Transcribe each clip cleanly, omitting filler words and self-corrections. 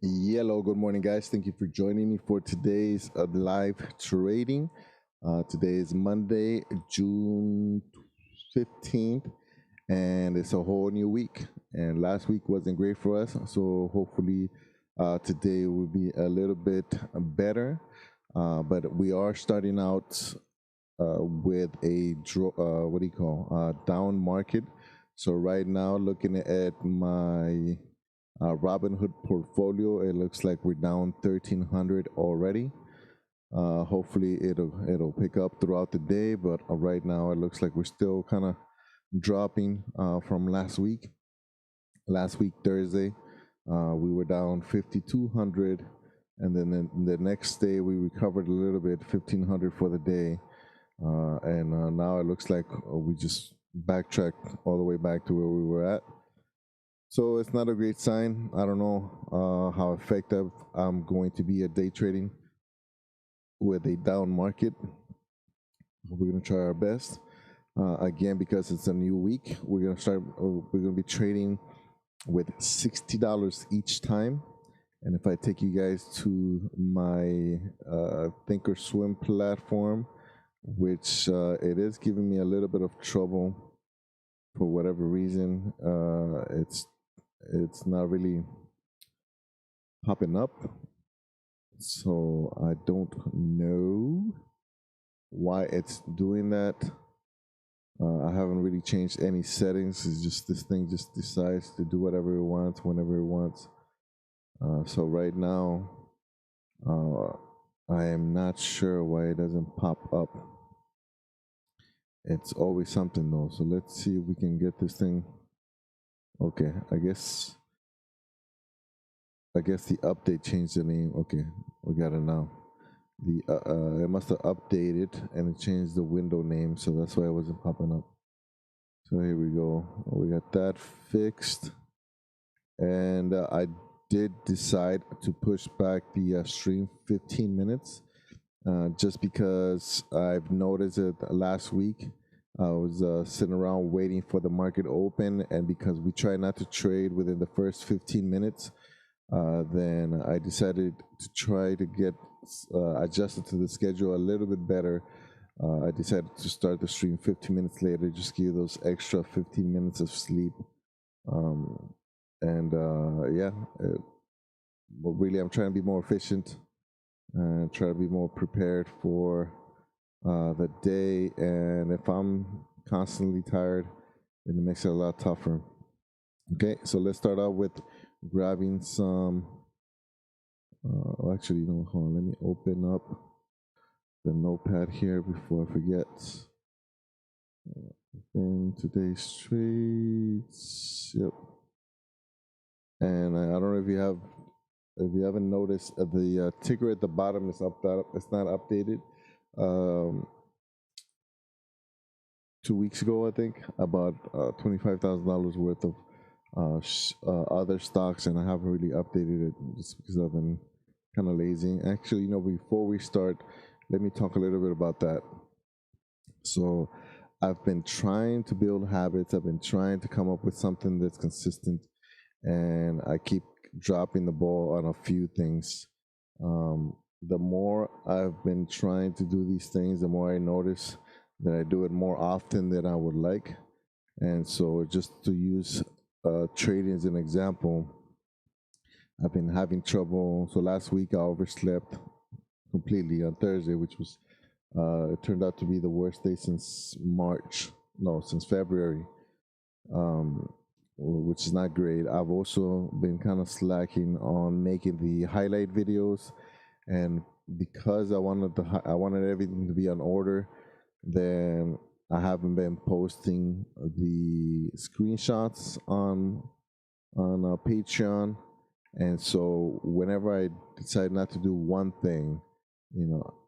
Hello, good morning, guys. Thank you for joining me for today's live trading. Today is Monday, June 15th, and it's a whole new week. And last week wasn't great for us, so hopefully today will be a little bit better. But we are starting out with a down market. So right now, looking at my Robinhood portfolio, it looks like we're down 1,300 already. Hopefully it'll pick up throughout the day, but right now it looks like we're still kind of dropping from last week. Last week Thursday, we were down 5,200, and then the next day we recovered a little bit, 1,500 for the day, and now it looks like we just backtracked all the way back to where we were at. So it's not a great sign. I don't know how effective I'm going to be at day trading with a down market. We're going to try our best. Again, because it's a new week, we're going to start. We're going to be trading with $60 each time. And if I take you guys to my Thinkorswim platform, which it is giving me a little bit of trouble for whatever reason, it's not really popping up. So I don't know why it's doing that. I haven't really changed any settings. It's just this thing just decides to do whatever it wants whenever it wants. So right now, I am not sure why it doesn't pop up. It's always something though. So let's see if we can get this thing. Okay, I guess the update changed the name. Okay, we got it now. It must have updated and it changed the window name, so that's why it wasn't popping up. So here we go. We got that fixed, and I did decide to push back the stream 15 minutes, just because I've noticed it last week. I was sitting around waiting for the market open, and because we try not to trade within the first 15 minutes, then I decided to try to get adjusted to the schedule a little bit better. I decided to start the stream 15 minutes later, just give those extra 15 minutes of sleep. And yeah, but really, I'm trying to be more efficient and try to be more prepared for the day. And if I'm constantly tired, then it makes it a lot tougher. Okay, so let's start out with grabbing some. Actually, no, hold on. Let me open up the notepad here before I forget. In today's trades, yep. And I don't know if you haven't noticed, the ticker at the bottom is it's not updated. 2 weeks ago, I think, about $25,000 worth of other stocks, and I haven't really updated it just because I've been kind of lazy. Actually, before we start, let me talk a little bit about that. So I've been trying to build habits. I've been trying to come up with something that's consistent, and I keep dropping the ball on a few things. The more I've been trying to do these things, the more I notice that I do it more often than I would like. And so, just to use trading as an example, I've been having trouble. So last week I overslept completely on Thursday, which was it turned out to be the worst day since February, which is not great. I've also been kind of slacking on making the highlight videos, and because I wanted everything to be on order, then I haven't been posting the screenshots on Patreon. And so whenever I decide not to do one thing,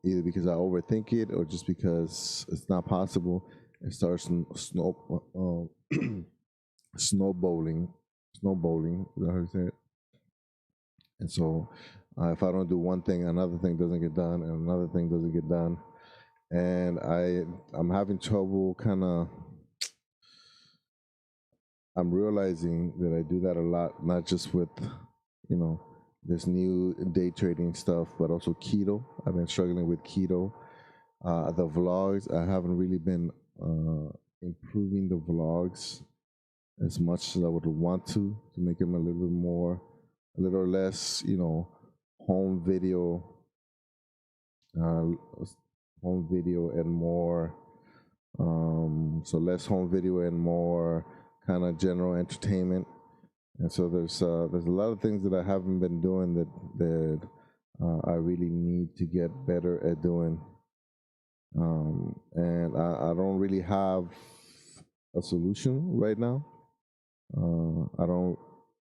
either because I overthink it or just because it's not possible, it starts snowballing. Snowballing, is that how you say it? And so if I don't do one thing, another thing doesn't get done, and another thing doesn't get done. And I'm having trouble I'm realizing that I do that a lot, not just with, this new day trading stuff, but also keto. I've been struggling with keto. The vlogs, I haven't really been improving the vlogs as much as I would want to make them a little bit more, a little less, home video, uh, home video and more. So less home video and more kind of general entertainment. And so there's a lot of things that I haven't been doing that I really need to get better at doing. And I don't really have a solution right now. I don't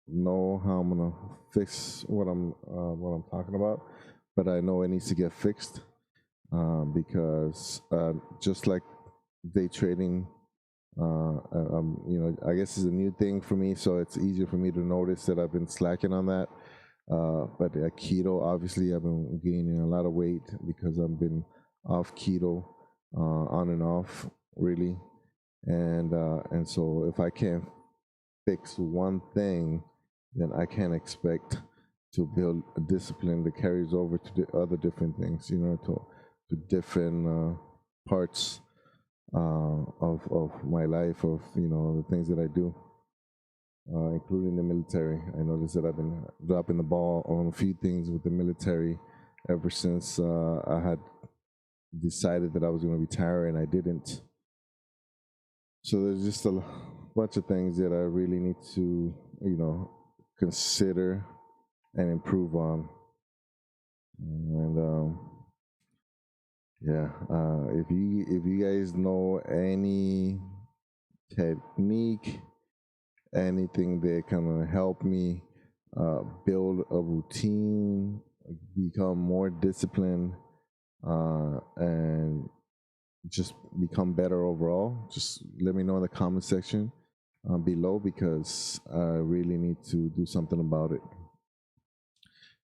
know how I'm gonna fix what I'm talking about, but I know it needs to get fixed because just like day trading, I guess it's a new thing for me, so it's easier for me to notice that I've been slacking on that. But keto, obviously, I've been gaining a lot of weight because I've been off keto, on and off, really. And so if I can't fix one thing, then I can't expect to build a discipline that carries over to the other different things, to different parts of my life, of the things that I do, including the military. I noticed that I've been dropping the ball on a few things with the military ever since I had decided that I was going to retire, and I didn't. So there's just a bunch of things that I really need to, consider and improve on. And yeah, if you guys know any technique, anything that can help me build a routine, become more disciplined, and just become better overall, just let me know in the comment section below, because I really need to do something about it.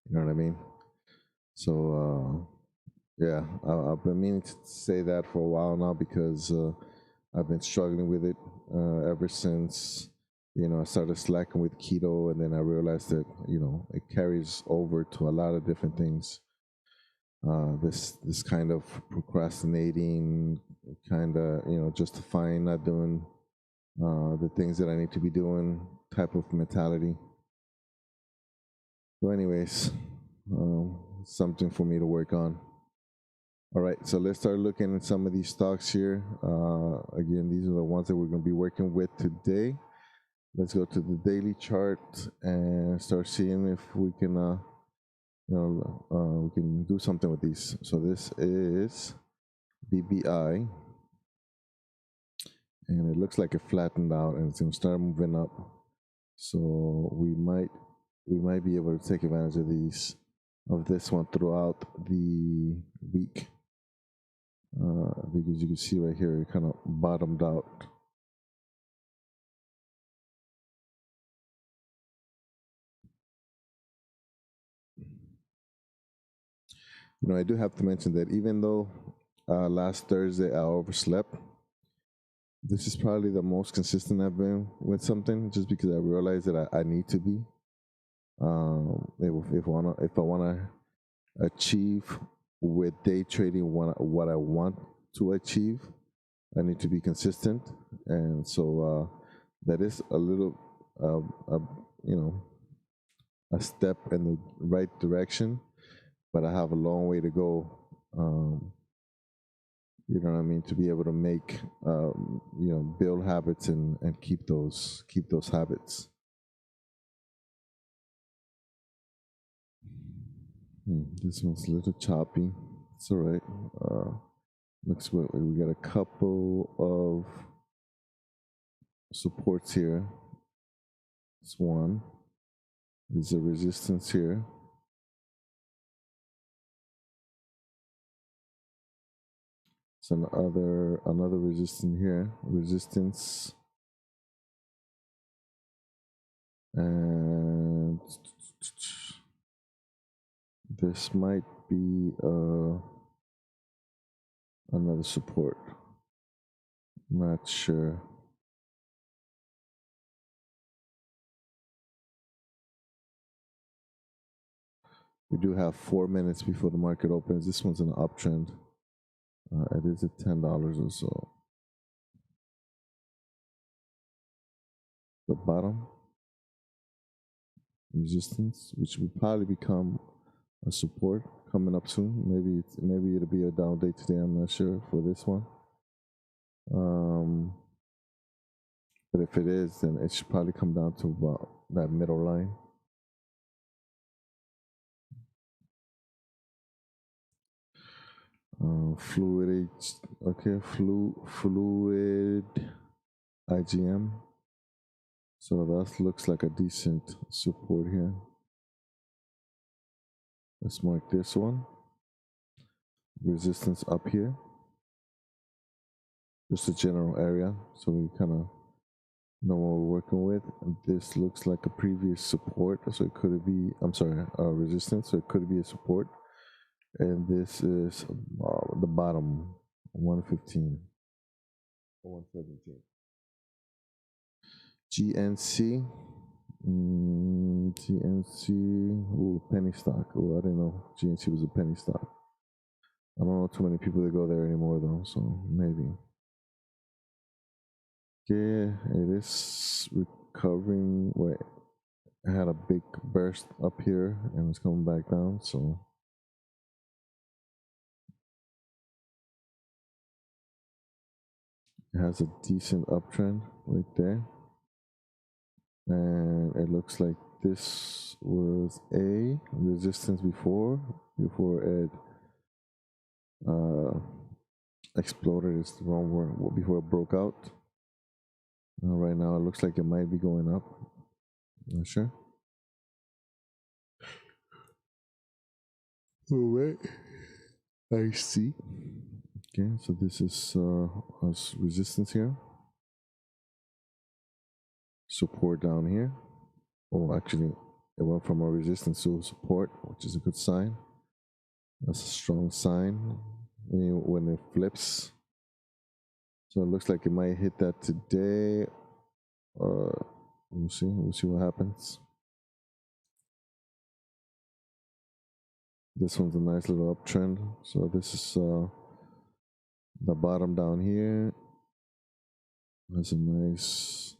You know what I mean? So yeah, I've been meaning to say that for a while now, because I've been struggling with it ever since I started slacking with keto, and then I realized that it carries over to a lot of different things. This kind of procrastinating, kind of justifying not doing the things that I need to be doing type of mentality. So, anyways, something for me to work on. All right, so let's start looking at some of these stocks here. Again, these are the ones that we're going to be working with today. Let's go to the daily chart and start seeing if we can, we can do something with these. So this is BBI, and it looks like it flattened out, and it's going to start moving up. So we might be able to take advantage of this one throughout the week. Because you can see right here, it kind of bottomed out. I do have to mention that even though last Thursday I overslept, this is probably the most consistent I've been with something, just because I realized that I need to be. If I wanna achieve with day trading what I want to achieve, I need to be consistent, and so that is a little, a step in the right direction, but I have a long way to go. You know what I mean? To be able to make, build habits and keep those habits. This one's a little choppy. It's all right. Looks like we got a couple of supports here. It's one. There's a resistance here. It's another resistance here. Resistance. And this might be another support. Not sure. We do have 4 minutes before the market opens. This one's an uptrend. It is at $10 or so. The bottom resistance, which will probably become a support coming up soon. Maybe it'll be a down day today. I'm not sure for this one. But if it is, then it should probably come down to about that middle line. Fluid IGM. So that looks like a decent support here. Let's mark this one. Resistance up here. Just a general area, so we kind of know what we're working with. And this looks like a previous support, so it could be, resistance, so it could be a support. And this is the bottom, 115 or 117. GNC, penny stock. Oh, I didn't know GNC was a penny stock. I don't know too many people that go there anymore though, so maybe. Okay, it is recovering. Wait, I had a big burst up here and it's coming back down, so it has a decent uptrend right there. And it looks like this was a resistance before it exploded. Is the wrong word. Before it broke out. Right now it looks like it might be going up. Not sure. All right, I see. Okay, so this is resistance here. Support down here. Oh, actually, it went from a resistance to a support, which is a good sign. That's a strong sign when it flips. So it looks like it might hit that today. We'll see. We'll see what happens. This one's a nice little uptrend. So this is the bottom down here. That's a nice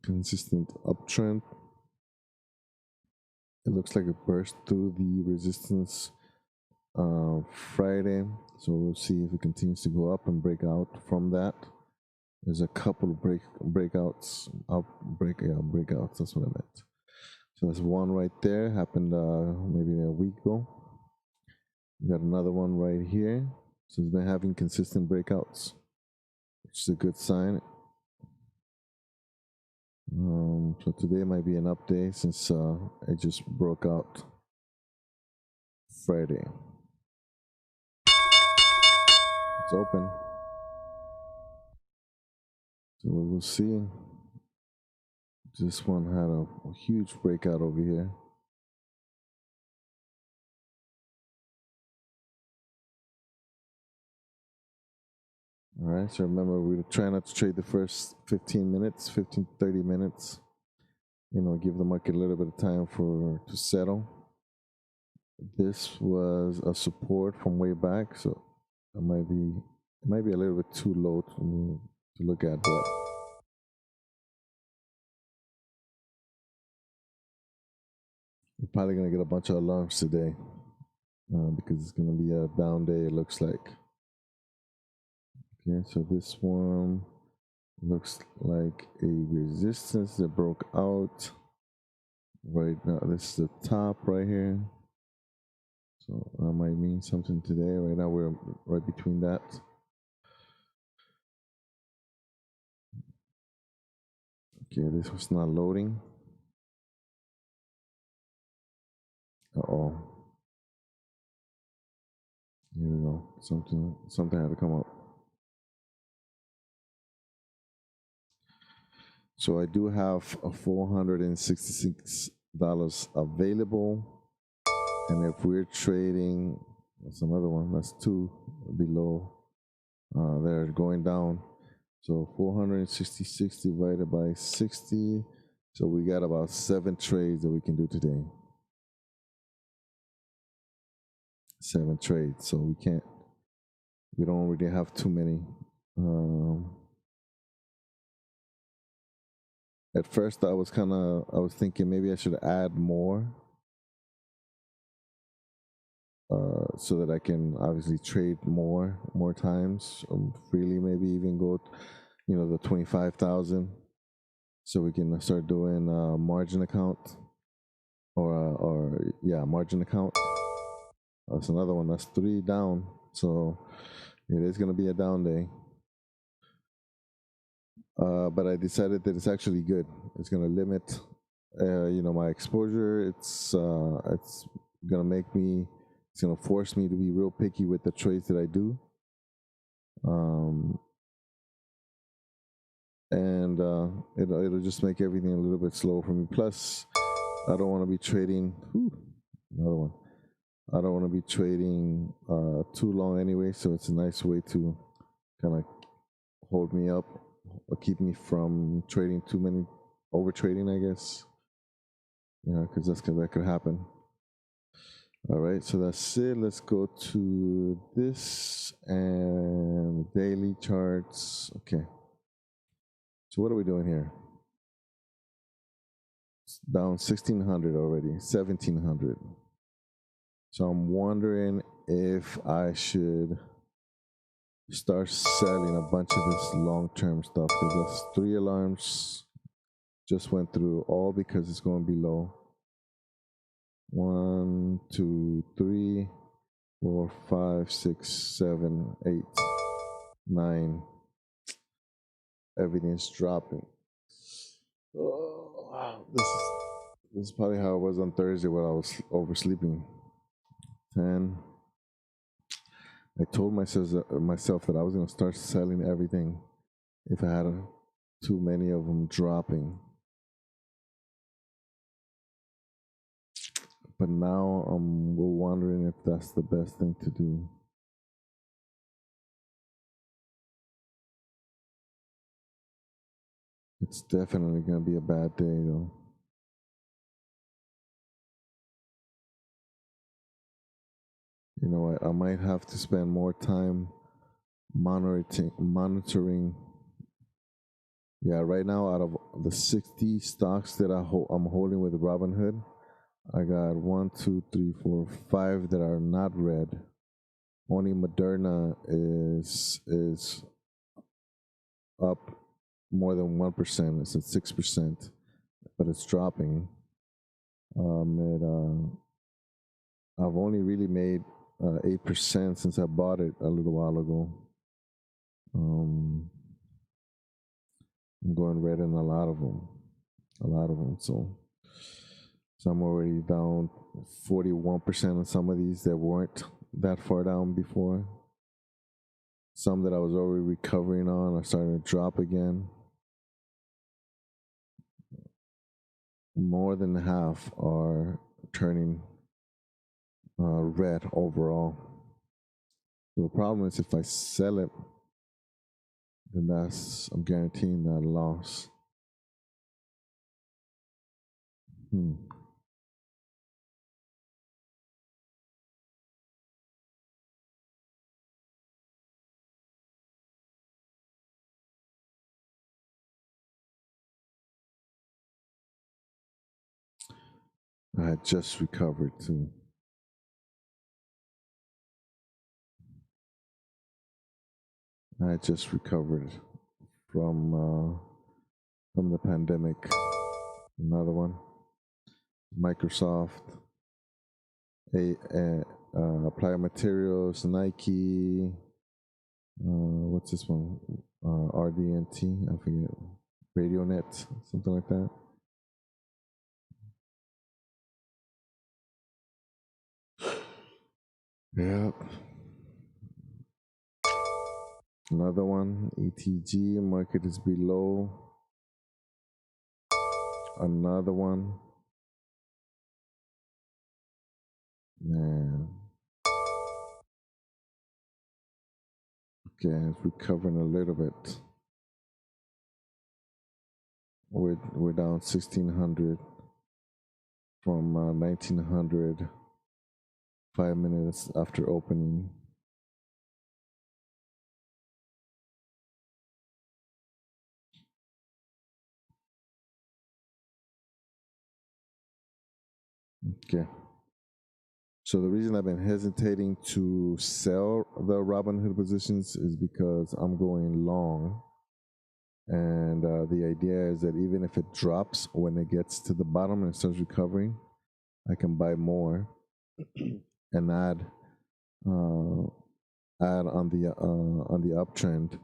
consistent uptrend. It looks like it burst through the resistance Friday, so we'll see if it continues to go up and break out from that. There's a couple of breakouts. Breakouts. That's what I meant. So there's one right there. Happened maybe a week ago. We got another one right here. So it's been having consistent breakouts, which is a good sign. So today might be an update since it just broke out Friday. It's open. So we will see. This one had a huge breakout over here. All right, so remember, we try not to trade the first 15 minutes, 15 to 30 minutes. You know, give the market a little bit of time to settle. This was a support from way back, so it might be a little bit too low to look at, but we're probably gonna get a bunch of alarms today because it's gonna be a down day. It looks like. Okay, so this one looks like a resistance that broke out right now. This is the top right here, so that might mean something today. Right now we're right between that. Okay, this was not loading. Uh-oh. Here we go. Something had to come up. So I do have a $466 available. And if we're trading, that's another one. That's two below. They're going down. So 466 divided by 60. So we got about 7 trades that we can do today. 7 trades, so we don't really have too many. Um, at first, I was thinking maybe I should add more, so that I can obviously trade more times, freely. Maybe even go, the 25,000, so we can start doing margin account, or yeah, margin account. That's another one. That's 3 down. So it is going to be a down day. But I decided that it's actually good. It's going to limit, my exposure. It's going to make me. It's going to force me to be real picky with the trades that I do. And it'll just make everything a little bit slower for me. Plus, I don't want to be trading. Another one. I don't want to be trading too long anyway, so it's a nice way to kind of hold me up or keep me from trading too many, over trading, I guess. Because that could happen. All right, so that's it. Let's go to this and daily charts. Okay. So what are we doing here? It's down 1,600 already, 1,700. So I'm wondering if I should start selling a bunch of this long-term stuff, because that's 3 alarms just went through, all because it's going below. 1, 2, 3, 4, 5, 6, 7, 8, 9. Everything's dropping. Oh, wow. This is probably how it was on Thursday when I was oversleeping. 10. I told myself that I was going to start selling everything if I had too many of them dropping. But now we're wondering if that's the best thing to do. It's definitely going to be a bad day, though. You know what? I might have to spend more time monitoring. Yeah, right now, out of the 60 stocks that I'm holding with Robinhood, I got 1, 2, 3, 4, 5 that are not red. Only Moderna is up more than 1%. It's at 6%, but it's dropping. I've only really made 8% since I bought it a little while ago. I'm going red in a lot of them. So I'm already down 41% on some of these that weren't that far down before. Some that I was already recovering on are starting to drop again. More than half are turning red overall. So the problem is if I sell it, then I'm guaranteeing that loss. I had just recovered too. I had just recovered from the pandemic. Another one, Microsoft, Applied Materials, Nike. What's this one? RDNT. I forget. RadioNet, something like that. Yep. Another one, ETG, market is below. Another one. Man. Okay, it's recovering a little bit. We're down 1,600 from 1,900 5 minutes after opening. Okay. So the reason I've been hesitating to sell the Robinhood positions is because I'm going long, and the idea is that even if it drops when it gets to the bottom and starts recovering, I can buy more and add on the uptrend.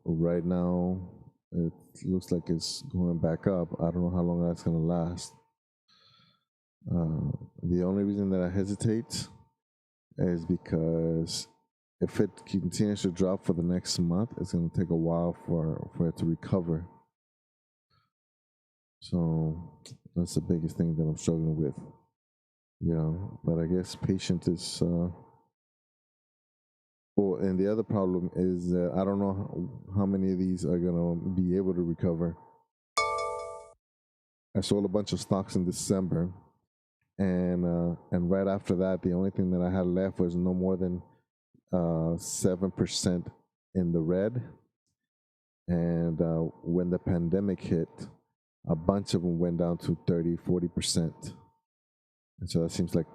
Right now, it looks like it's going back up. I don't know how long that's going to last. The only reason that I hesitate is because if it continues to drop for the next month, it's going to take a while for it to recover. So that's the biggest thing that I'm struggling with, But I guess patience is. Well, and the other problem is that I don't know how many of these are going to be able to recover. I sold a bunch of stocks in December, and right after that, the only thing that I had left was no more than 7% in the red. And when the pandemic hit, a bunch of them went down to 30-40%. And so that seems like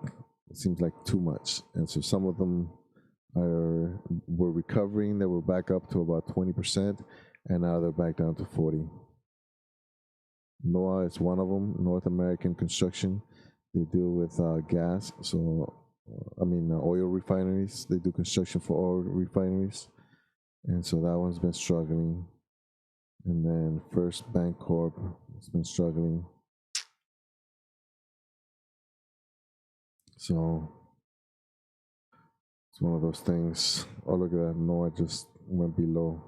too much. And so some of them were recovering. They were back up to about 20%, and now they're back down to 40. NOAA is one of them. North American Construction. They deal with gas. So, oil refineries. They do construction for oil refineries. And so that one's been struggling. And then First Bank Corp has been struggling. So it's one of those things. Oh, look at that. NOAA just went below.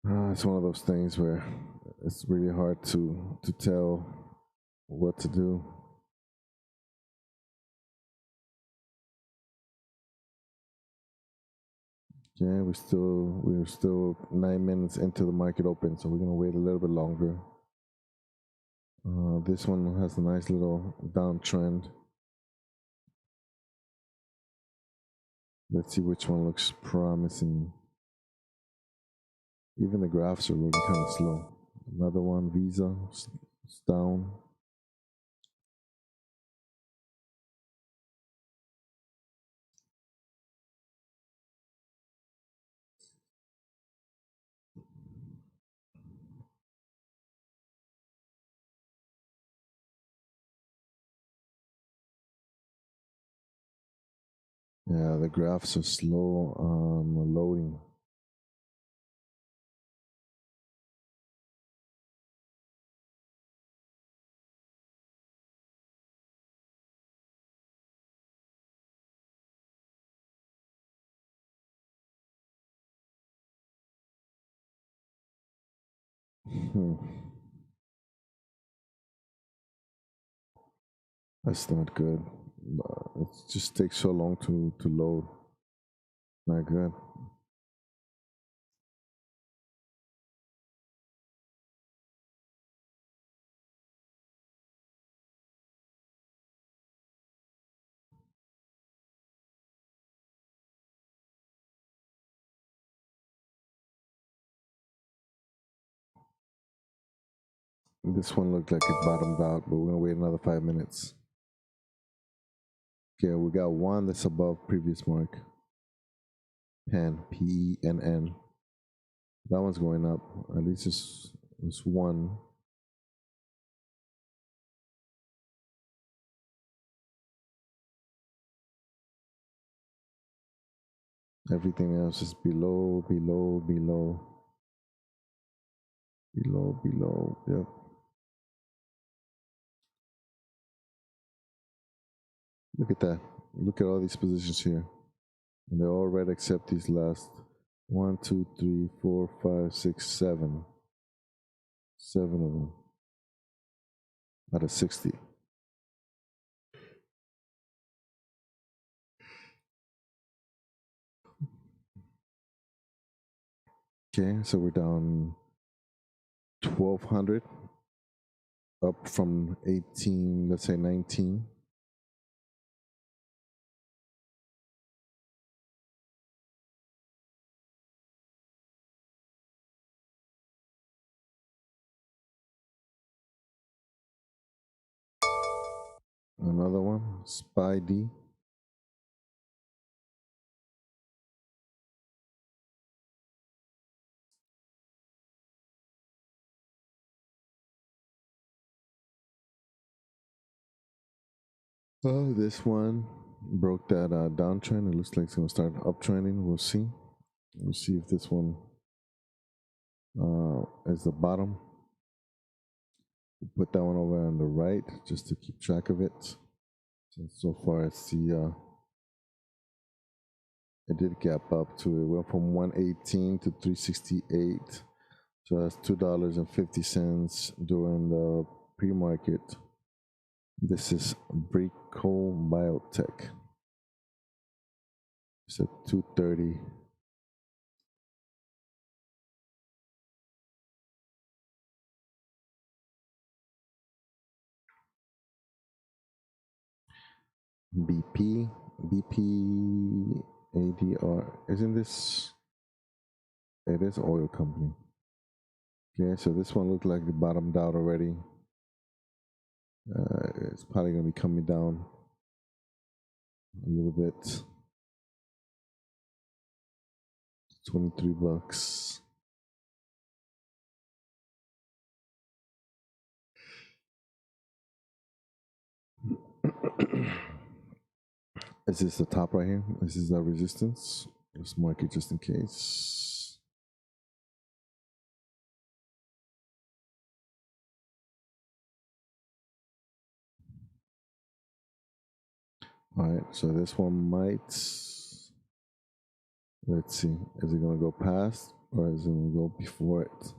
It's one of those things where it's really hard to tell what to do. Yeah, we're still 9 minutes into the market open, so we're gonna wait a little bit longer. This one has a nice little downtrend. Let's see which one looks promising. Even the graphs are looking kind of slow. Another one, Visa, it's down. Yeah, the graphs are slow on loading. That's not good. It just takes so long to load. Not good. This one looked like it bottomed out, but we're gonna wait another 5 minutes. Okay, we got one that's above previous mark. PENN, PENN. That one's going up. At least it's one. Everything else is below, below, below. Below, below. Yep. Look at that. Look at all these positions here. And they're all red except these last 1, 2, 3, 4, 5, 6, 7. 7 of them out of 60. Okay, so we're down 1,200 up from 18, let's say 19. Another one, Spy D. Oh, this one broke that downtrend. It looks like it's gonna start uptrending. We'll see. We'll see if this one is the bottom. We'll put that one over on the right just to keep track of it. So far, it's the it did gap up to it went from 118 to 368. So that's $2.50 during the pre-market. This is Brico Biotech. It's at 230. BP, ADR. Isn't this? It is oil company. Okay, so this one looked like it bottomed out already. It's probably gonna be coming down a little bit. 23 bucks. Is this the top right here? This is the resistance. Let's mark it just in case. All right, so this one might, let's see, is it gonna go past or is it gonna go before it?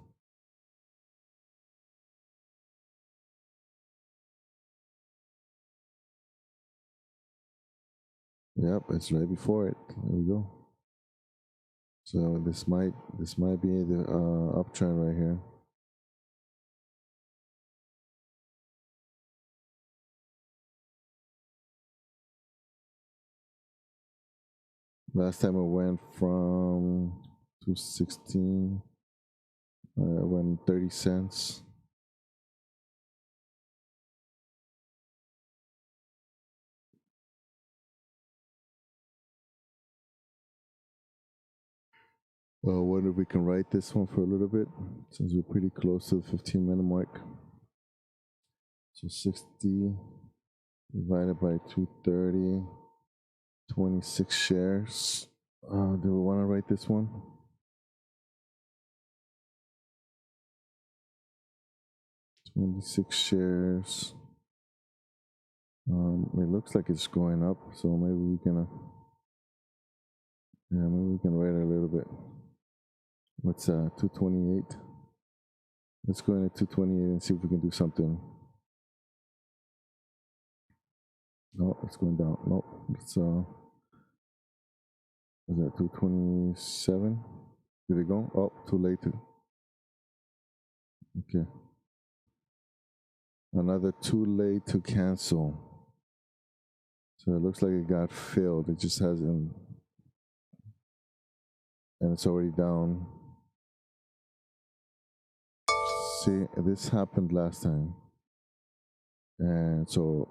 Yep, it's right before it. There we go. So this might be the uptrend right here. Last time it went from 216, it went 30 cents. Well, I wonder if we can write this one for a little bit since we're pretty close to the 15-minute mark. So 60 divided by 230, 26 shares. Do we want to write this one? $26 shares. It looks like it's going up, so maybe we can, maybe we can write it a little bit. What's 228? Let's go into 228 and see if we can do something. No, it's going down. Nope. It's is that 227? Did it go? Oh, too late. Okay. Another too late to cancel. So it looks like it got filled. It just hasn't, and it's already down. See, this happened last time. And so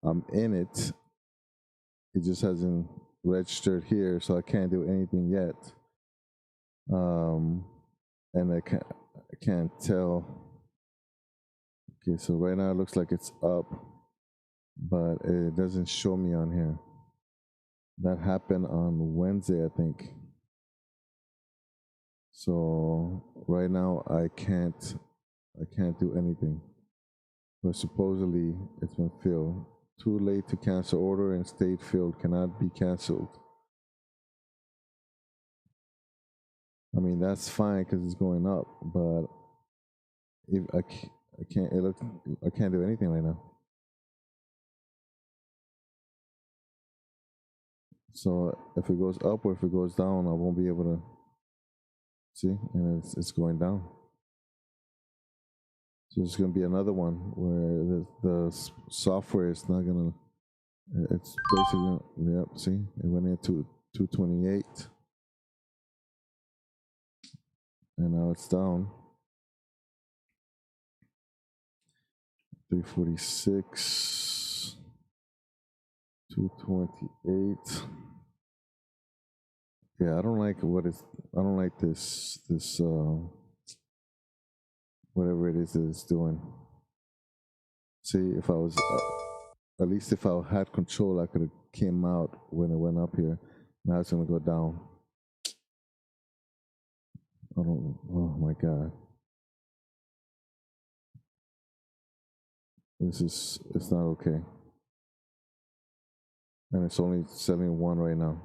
I'm in it. It just hasn't registered here, so I can't do anything yet. And I can't tell. Okay, so right now it looks like it's up, but it doesn't show me on here. That happened on Wednesday, I think. So right now I can't do anything. But supposedly it's been filled. Too late to cancel order and stayed filled, cannot be canceled. I mean, that's fine because it's going up, but if I can't, I can't do anything right now. So if it goes up or if it goes down, I won't be able to see, and it's going down. So there's going to be another one where the software is not going to. It's basically, yep. See, it went into 228, and now it's down 346, 228. Yeah, I don't like what it's. I don't like this. Whatever it is that it's doing. See, if I was at least if I had control, I could have came out when it went up here. Now it's gonna go down. I don't. Oh my god, it's not okay. And it's only selling one right now.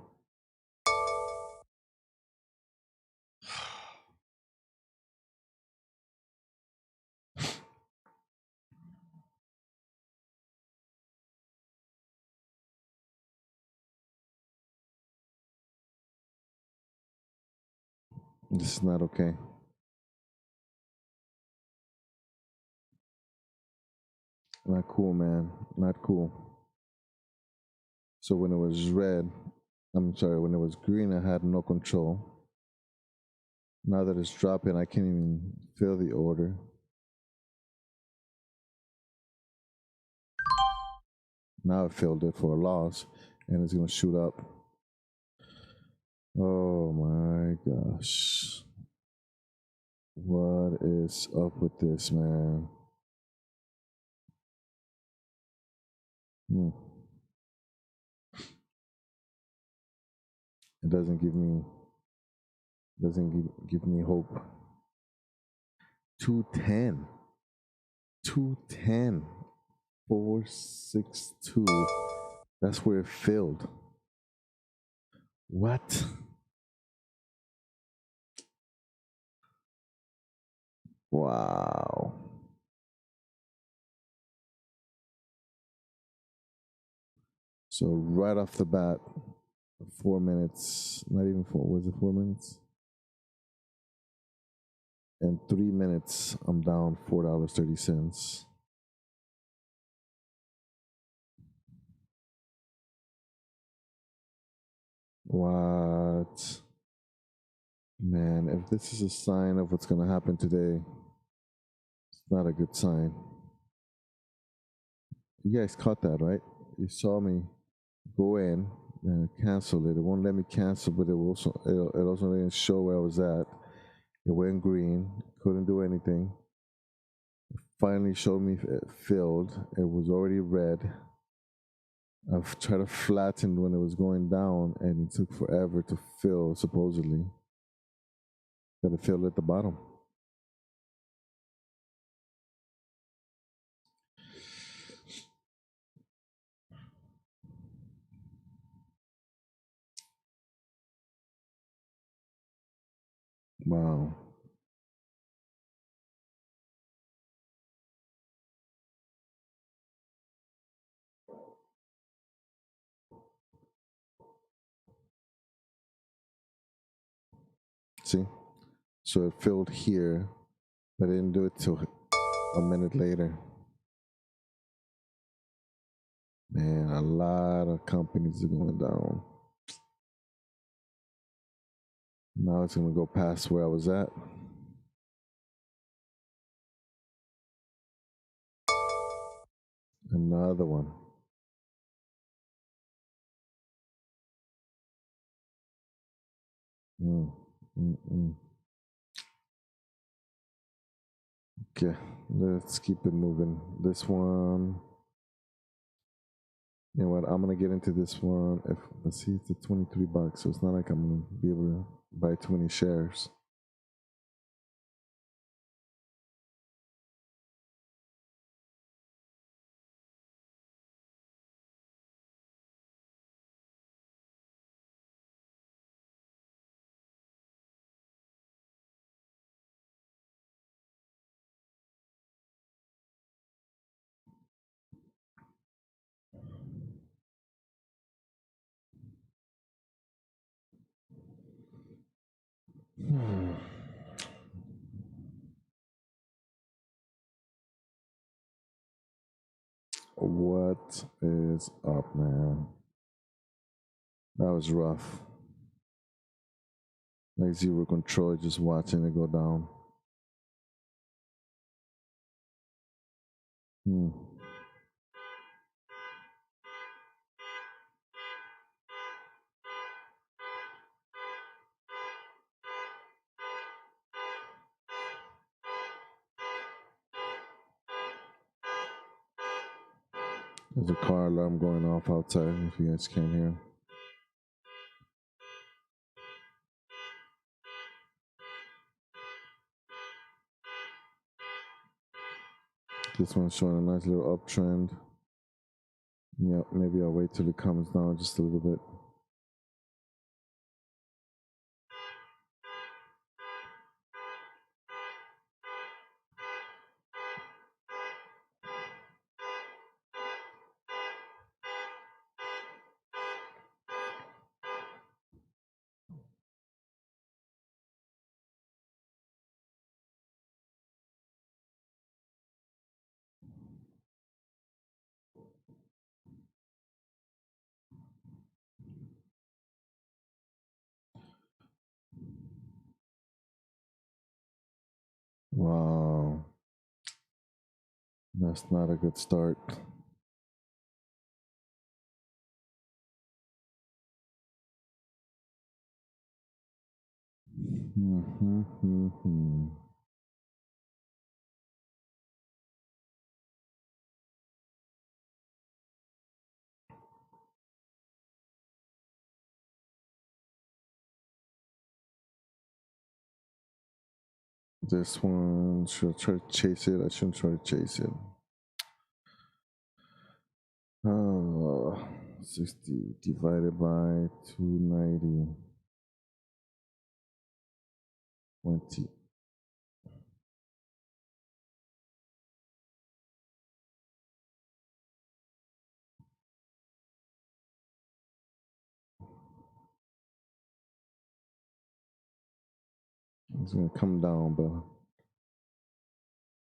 This is not okay. Not cool, man. Not cool. So when it was red, I'm sorry, when it was green, I had no control. Now that it's dropping, I can't even fill the order. Now I filled it for a loss, and it's gonna shoot up. Oh my gosh. What is up with this, man? Hmm. It doesn't give me hope. 210. 210. 462. That's where it filled. What? Wow. So right off the bat, 4 minutes, not even four, was it 4 minutes? In 3 minutes, I'm down $4.30. What? Man, if this is a sign of what's gonna happen today, it's not a good sign. You guys caught that, right? You saw me go in and cancel it. It won't let me cancel, but it also didn't show where I was at. It went green, couldn't do anything. Finally showed me it filled. It was already red. I've tried to flatten when it was going down, and it took forever to fill. Supposedly, got to fill at the bottom. Wow. See, so it filled here, but I didn't do it till a minute later. Man, a lot of companies are going down. Now it's gonna go past where I was at. Another one. Mm, mm, mm. Okay, let's keep it moving. This one. You know what? I'm gonna get into this one. If let's see, it's at $23, so it's not like I'm gonna be able to buy too many shares. Hmm. What is up, man? That was rough. Like zero control, just watching it go down. Hmm. There's a car alarm going off outside if you guys can't hear. This one's showing a nice little uptrend. Yeah, maybe I'll wait till it comes down just a little bit. Wow. That's not a good start. Mm-hmm. This one, should I try to chase it? I shouldn't try to chase it. 60 divided by 290. 20. It's gonna come down, but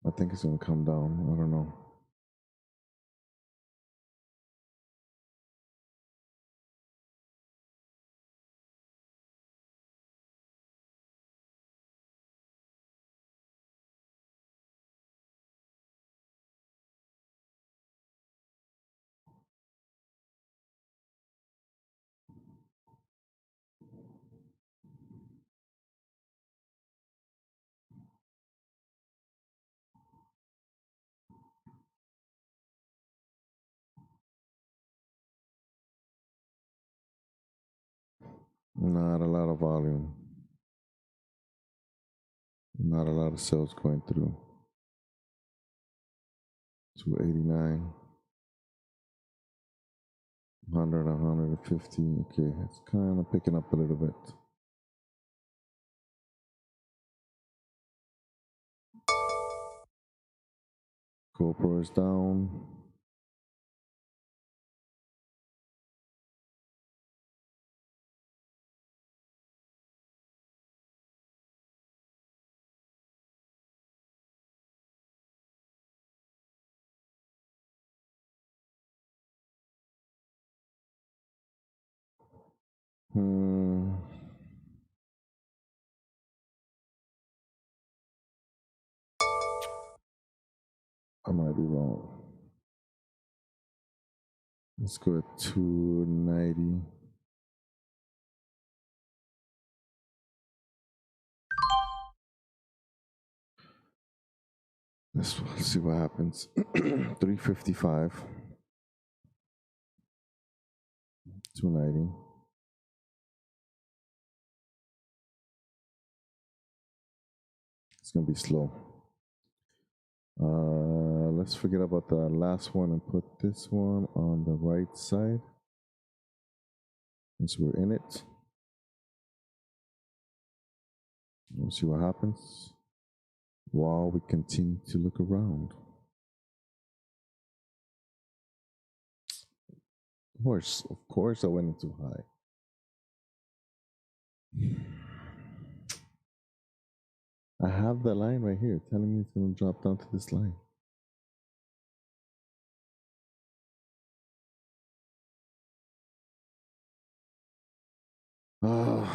I think it's gonna come down. I don't know. Not a lot of volume. Not a lot of sales going through. 289. 100, 150. Okay, it's kind of picking up a little bit. GoPro is down. Hmm. I might be wrong. Let's go at 290. Let's see what happens. 355. 290. It's gonna be slow. Let's forget about the last one and put this one on the right side. Since we're in it. We'll see what happens while we continue to look around. Of course, I went in too high. I have the line right here telling me it's going to drop down to this line. Uh,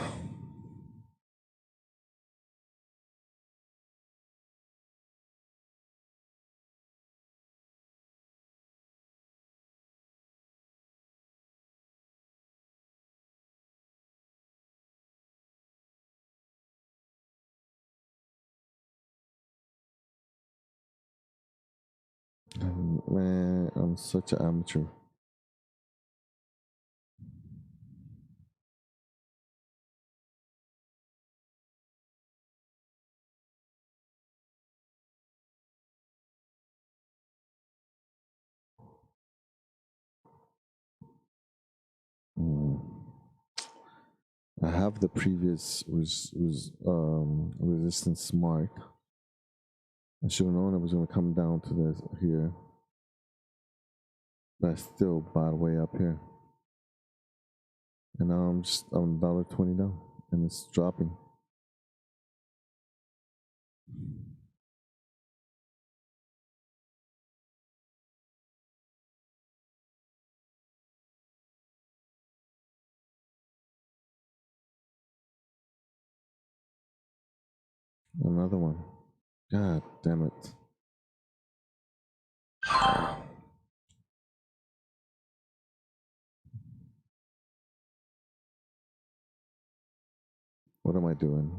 man, I'm such an amateur. Mm. I have the previous resistance smart. I should have known I was going to come down to this here, but I still bought way up here, and now I'm $1.20 down, and it's dropping. Another one. God damn it. What am I doing?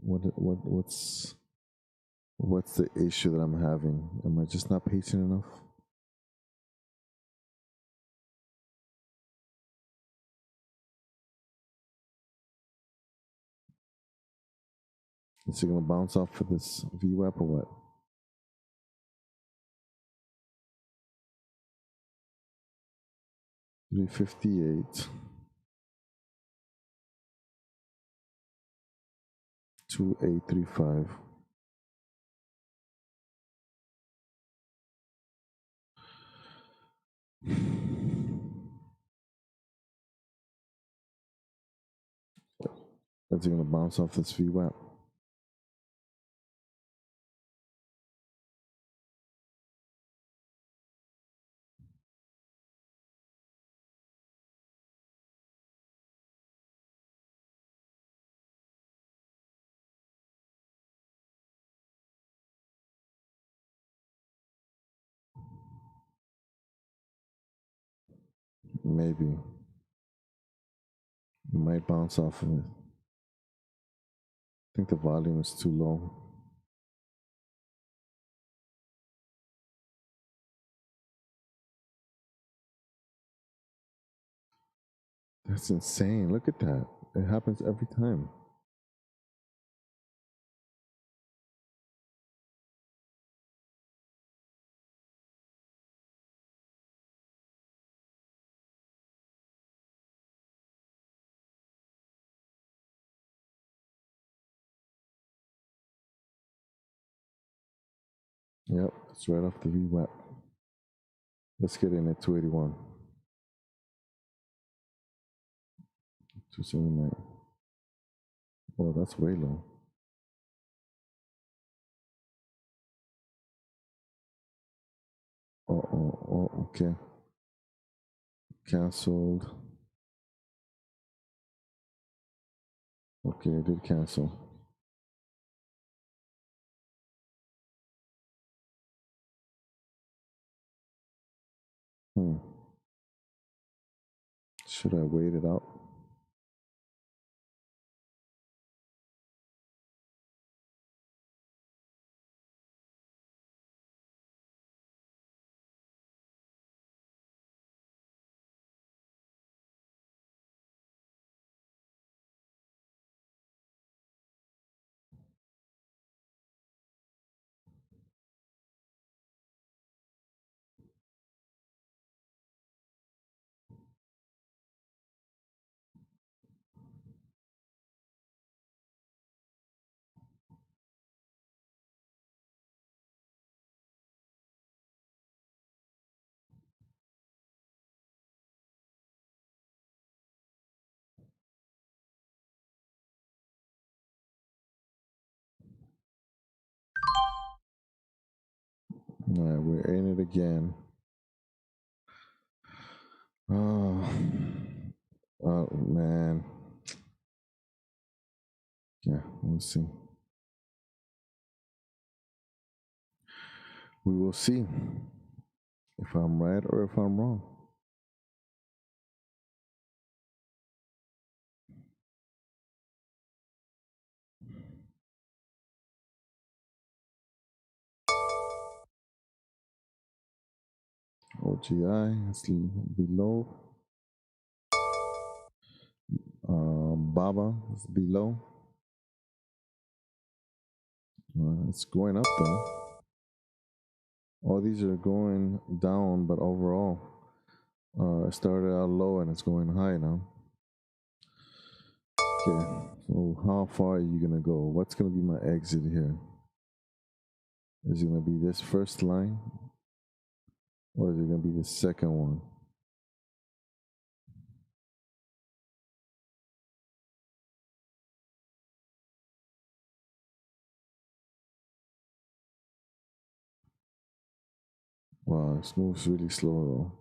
What's the issue that I'm having? Am I just not patient enough? Is it gonna bounce off for this VWAP or what? $358. 2835. Is it gonna bounce off this VWAP? Maybe. It might bounce off of it. I think the volume is too low. That's insane. Look at that. It happens every time. Yep, it's right off the VWAP. Let's get in at 281. 279. Oh, that's way low. Okay. Cancelled. Okay, I did cancel. Should I wait it out? All right, we're in it again. Oh, oh man. Yeah, we'll see. We will see if I'm right or if I'm wrong. OGI is below. Baba is below. It's going up though. All these are going down, but overall, it started out low and it's going high now. Okay, so how far are you gonna go? What's gonna be my exit here? Is it gonna be this first line, or is it gonna be the second one? Wow, this moves really slow though.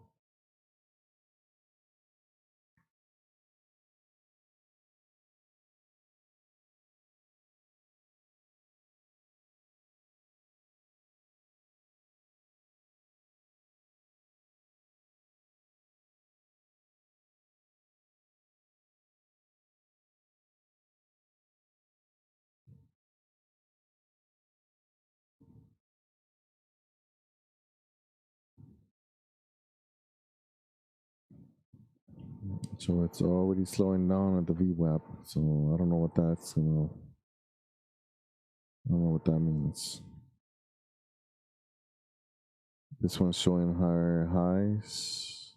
So it's already slowing down at the VWAP. So I don't know what that's gonna. I don't know what that means. This one's showing higher highs,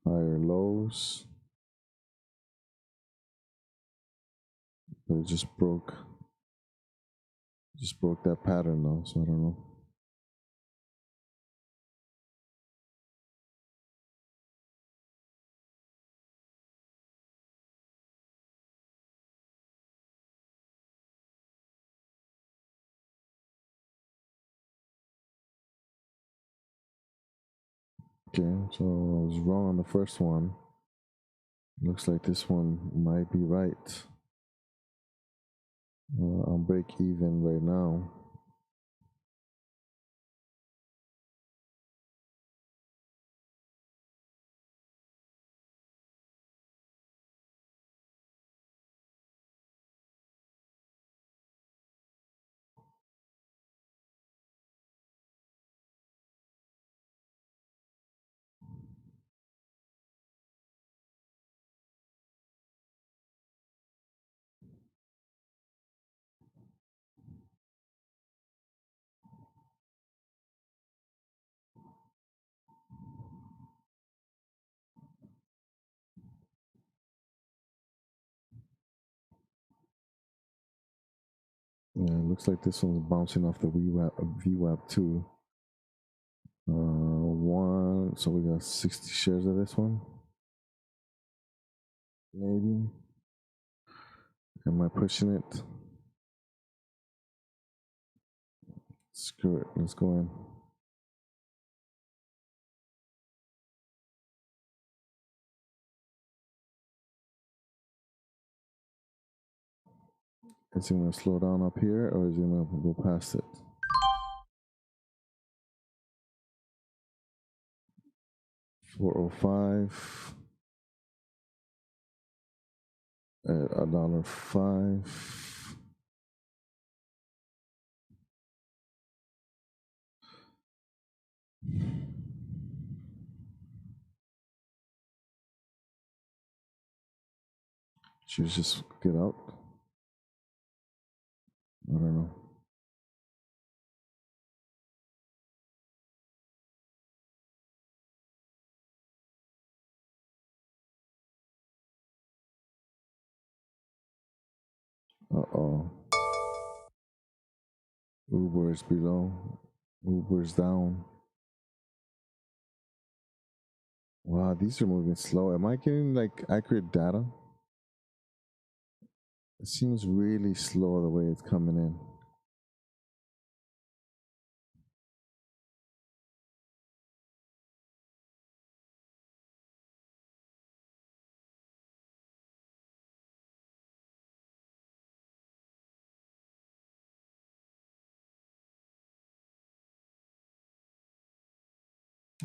higher lows, but it just broke that pattern though, so I don't know. Okay, so I was wrong on the first one. Looks like this one might be right. I'm break even right now. Yeah, it looks like this one's bouncing off the VWAP too. One, so we got 60 shares of this one. Maybe. Am I pushing it? Screw it. Let's go in. Is it gonna slow down up here or is it gonna go past it? $4.05 at $1.05. Should just get out? I don't know. Uh-oh. Uber is below. Uber is down. Wow, these are moving slow. Am I getting like accurate data? It seems really slow the way it's coming in.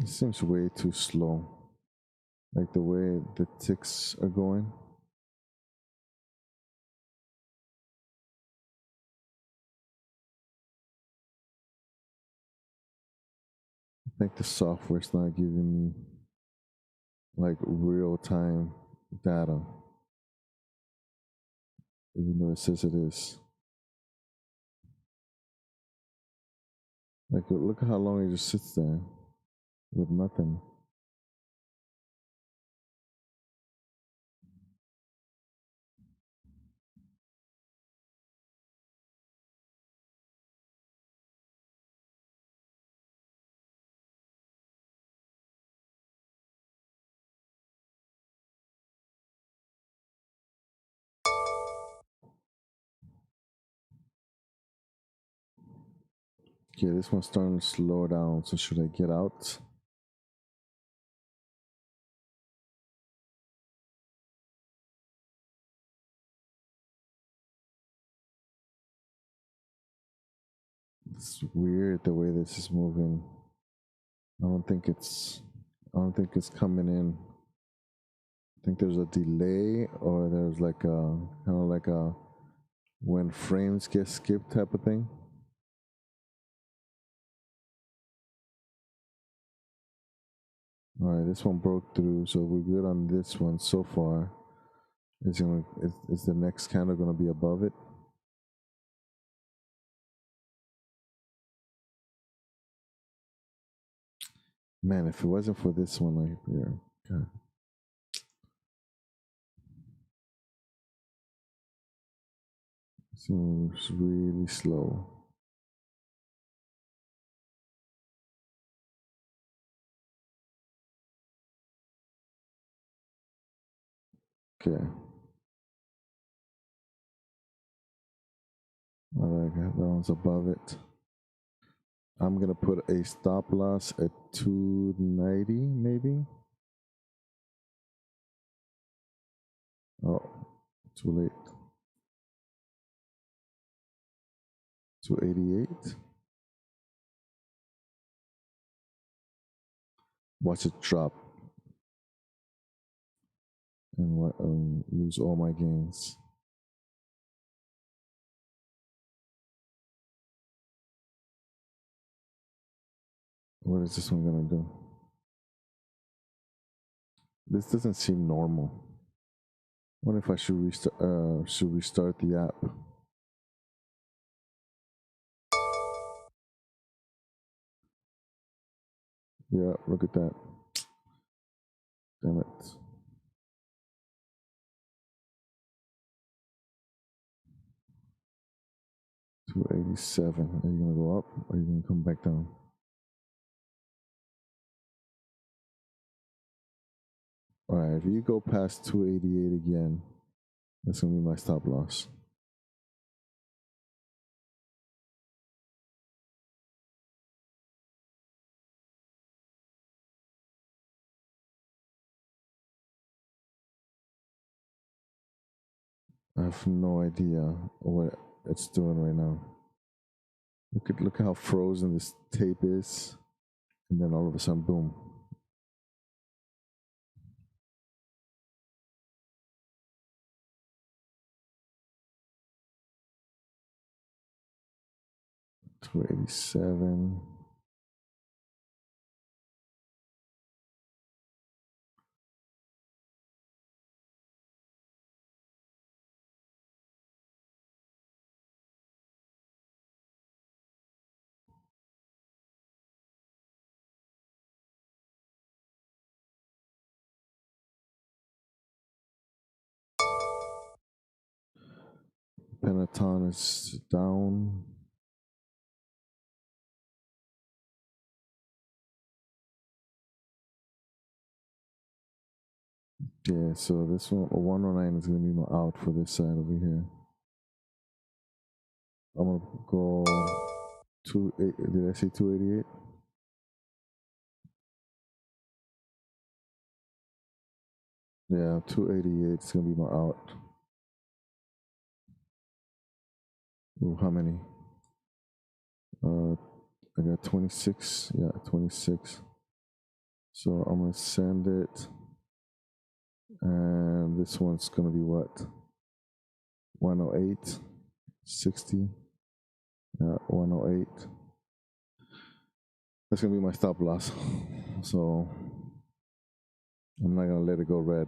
It seems way too slow. Like the way the ticks are going. I think the software's not giving me like real time data, even though it says it is. Like, look at how long it just sits there with nothing. Okay, this one's starting to slow down. So should I get out? It's weird the way this is moving. I don't think it's coming in. I think there's a delay, or there's like a kind of like a when frames get skipped type of thing. All right, this one broke through, so we're good on this one so far. Is the next candle gonna be above it? Man, if it wasn't for this one right here, God. Seems really slow. Okay. I like that. That one's above it. I'm gonna put a stop loss at 290, maybe. Oh, too late. 288. Watch it drop and lose all my gains. What is this one gonna do? This doesn't seem normal. What if I should restart the app? Yeah, look at that. Damn it. $287. Are you gonna go up or are you gonna come back down? Alright, if you go past 288 again, that's gonna be my stop loss. I have no idea what it's doing right now. Look how frozen this tape is, and then all of a sudden, boom. $287. Peloton is down. Yeah, so this one, 109 is gonna be my out for this side over here. I'm gonna go 28. Did I say 288? Yeah, 288 is gonna be my out. Ooh, how many? I got 26. Yeah, 26. So I'm gonna send it, and this one's gonna be what? 108, 60, 108. That's gonna be my stop loss. So I'm not gonna let it go red.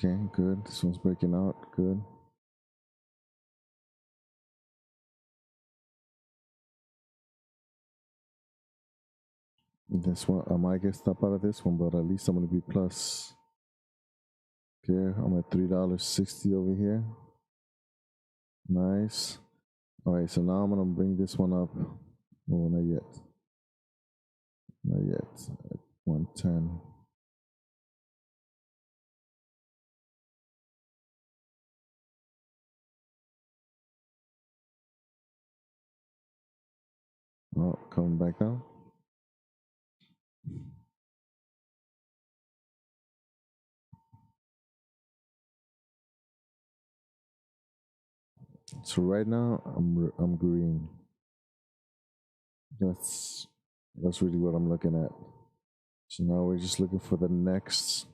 Okay, good. This one's breaking out. Good. This one, I might get stop out of this one, but at least I'm gonna be plus. Okay, I'm at $3.60 over here. Nice. All right, so now I'm gonna bring this one up. Oh, not yet. Not yet. At 110. Oh, coming back down. So right now I'm green. That's really what I'm looking at. So now we're just looking for the next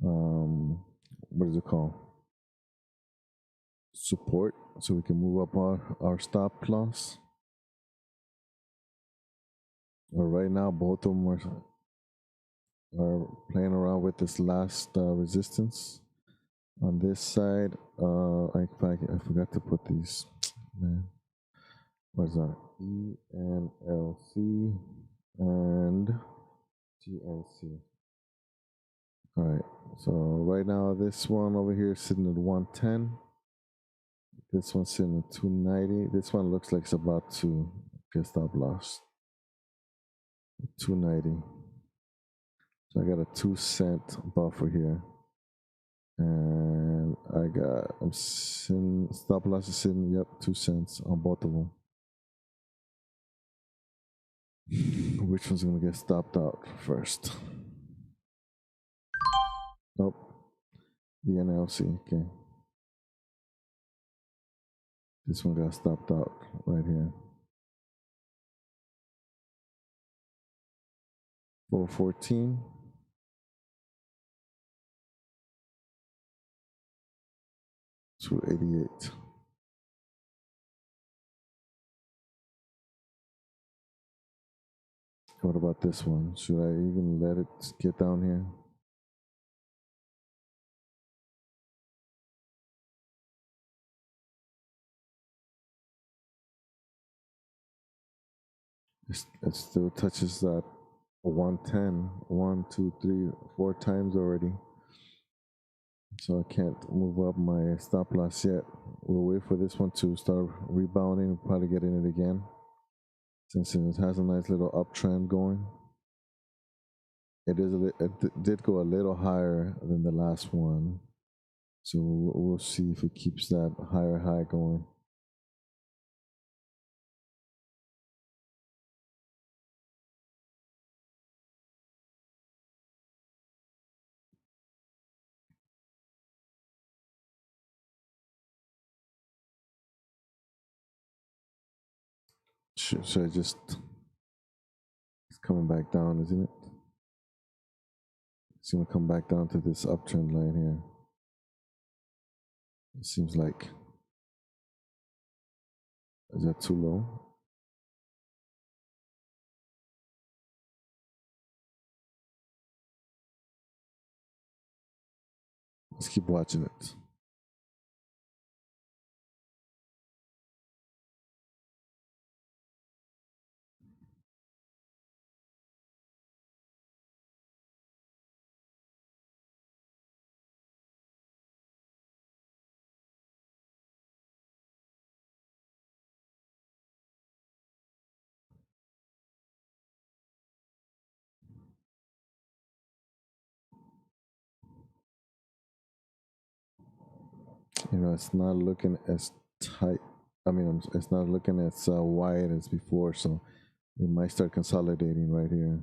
what is it called? Support, so we can move up our stop loss. Right now both of them are playing around with this last resistance. On this side, I forgot to put these. Man, what's that? ENLC and GNC. All right. So right now, this one over here is sitting at 110. This one's sitting at 290. This one looks like it's about to get stop loss. 290. So I got a 2-cent buffer here. And I'm sitting, stop loss is sitting, yep, 2 cents on both of them. Which one's gonna get stopped out first? Nope. The NLC, okay. This one got stopped out right here. 414. $2.88. What about this one? Should I even let it get down here? It still touches that 110, 1, 2, 3, 4 times already. So I can't move up my stop loss yet. We'll wait for this one to start rebounding and probably get in it again, since it has a nice little uptrend going. It did go a little higher than the last one, so we'll see if it keeps that higher high going. Should I just? It's coming back down, isn't it? It's gonna come back down to this uptrend line here. It seems like. Is that too low? Let's keep watching it. It's not looking as tight. I mean, it's not looking as wide as before, so it might start consolidating right here.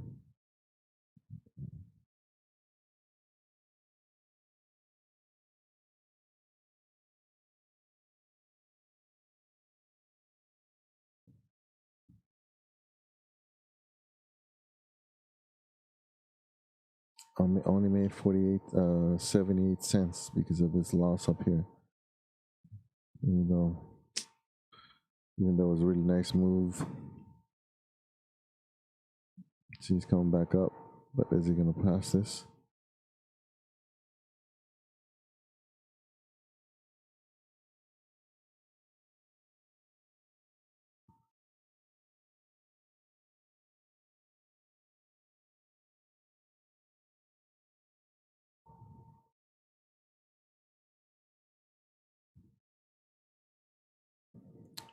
only made 78 cents because of this loss up here. Even though, it was a really nice move. She's coming back up, but is he gonna pass this?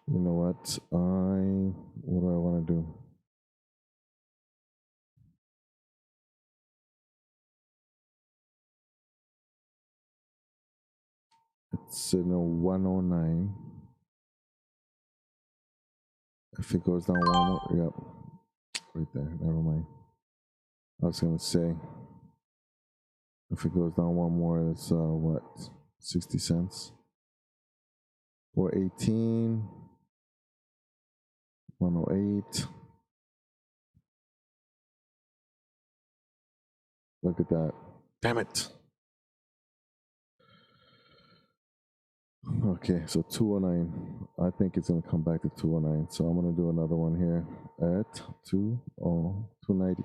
You know what? What do I want to do? It's 109. If it goes down one more, yep, right there. Never mind. I was gonna say, if it goes down one more, it's what, 60 cents? 418, 108. Look at that. Damn it. Okay, so 209. I think it's gonna come back to 209. So I'm gonna do another one here at 290.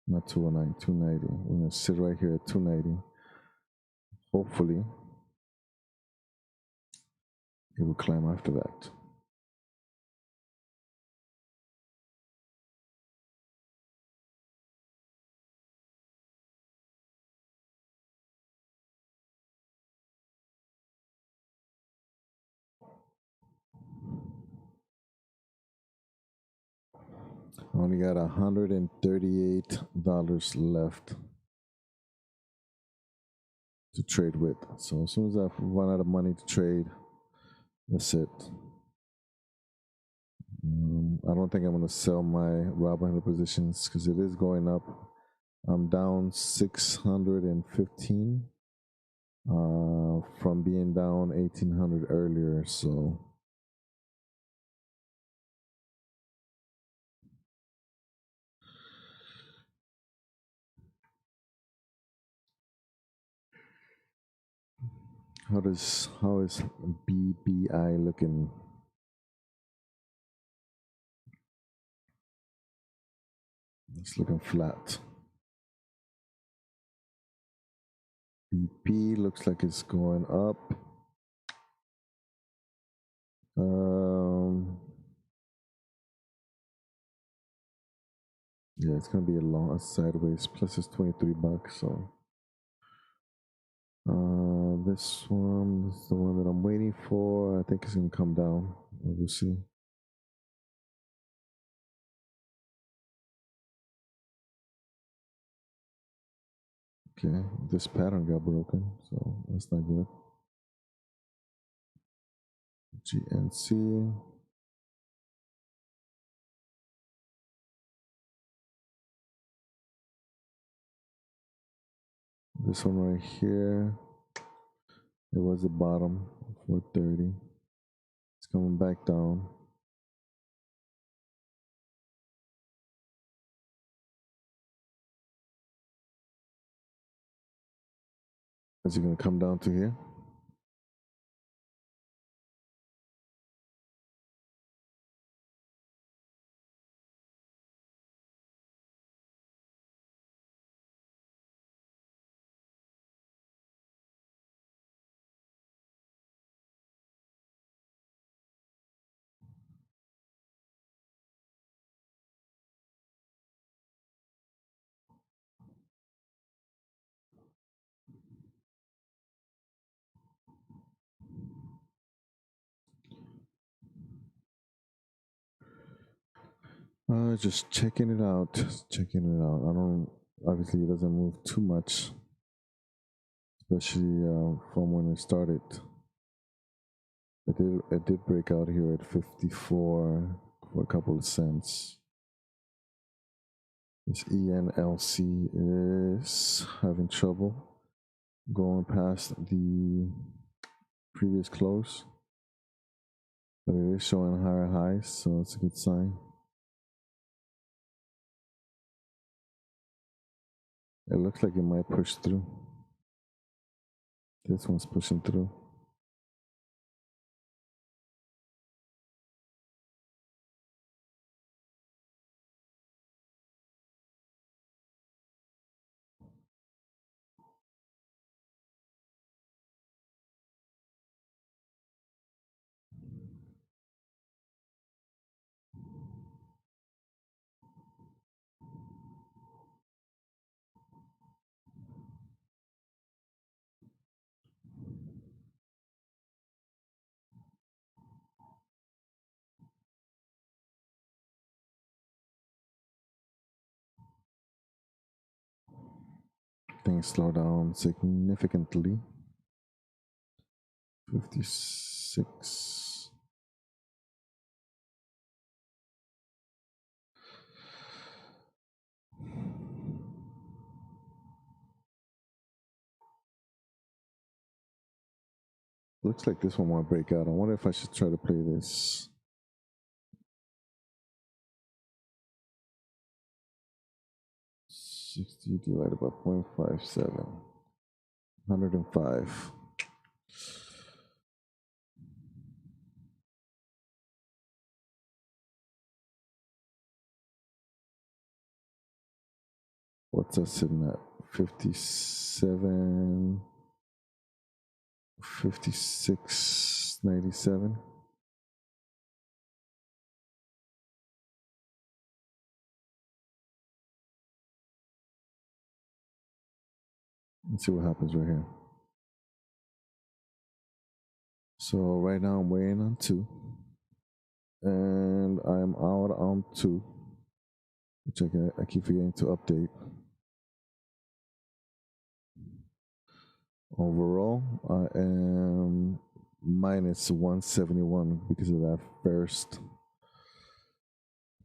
Not 209, 290. We're gonna sit right here at 290. Hopefully it will climb after that. I only got $138 left to trade with. So as soon as I run out of money to trade, that's it. I don't think I'm going to sell my Robinhood positions because it is going up. I'm down 615 from being down 1800 earlier. So how is BBI looking? It's looking flat. BP looks like it's going up. Yeah, it's gonna be a long sideways. Plus, it's 23 bucks. So, this one is the one that I'm waiting for. I think it's gonna come down. We'll see. Okay, this pattern got broken, so that's not good. GNC. This one right here. It was the bottom, 430. It's coming back down. Is it gonna come down to here? Just checking it out. Just checking it out. I don't. Obviously, it doesn't move too much, especially from when it started. It did break out here at 54 for a couple of cents. This ENLC is having trouble going past the previous close, but it is showing higher highs, so it's a good sign. It looks like it might push through. This one's pushing through. Things slow down significantly. 56. Looks like this one might break out. I wonder if I should try to play this. 60 divided by 0.57. 105. What's that sitting at? 57. 56.97. Let's see what happens right here. So right now I'm weighing on 2. And I'm out on 2. Which I keep forgetting to update. Overall, I am minus 171 because of that first.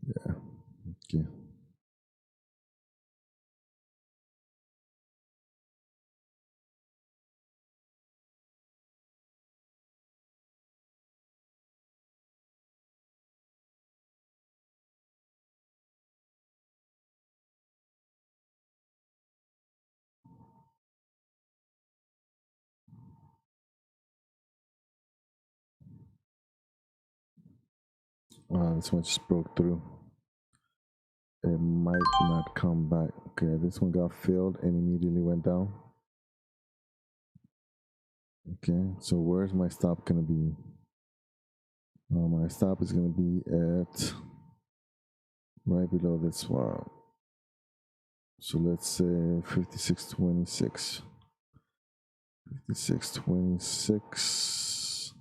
Yeah. Okay. This one just broke through. It might not come back. Okay, this one got filled and immediately went down. Okay, so where's my stop gonna be? My stop is gonna be at right below this one. So let's say 56.26. 56.26.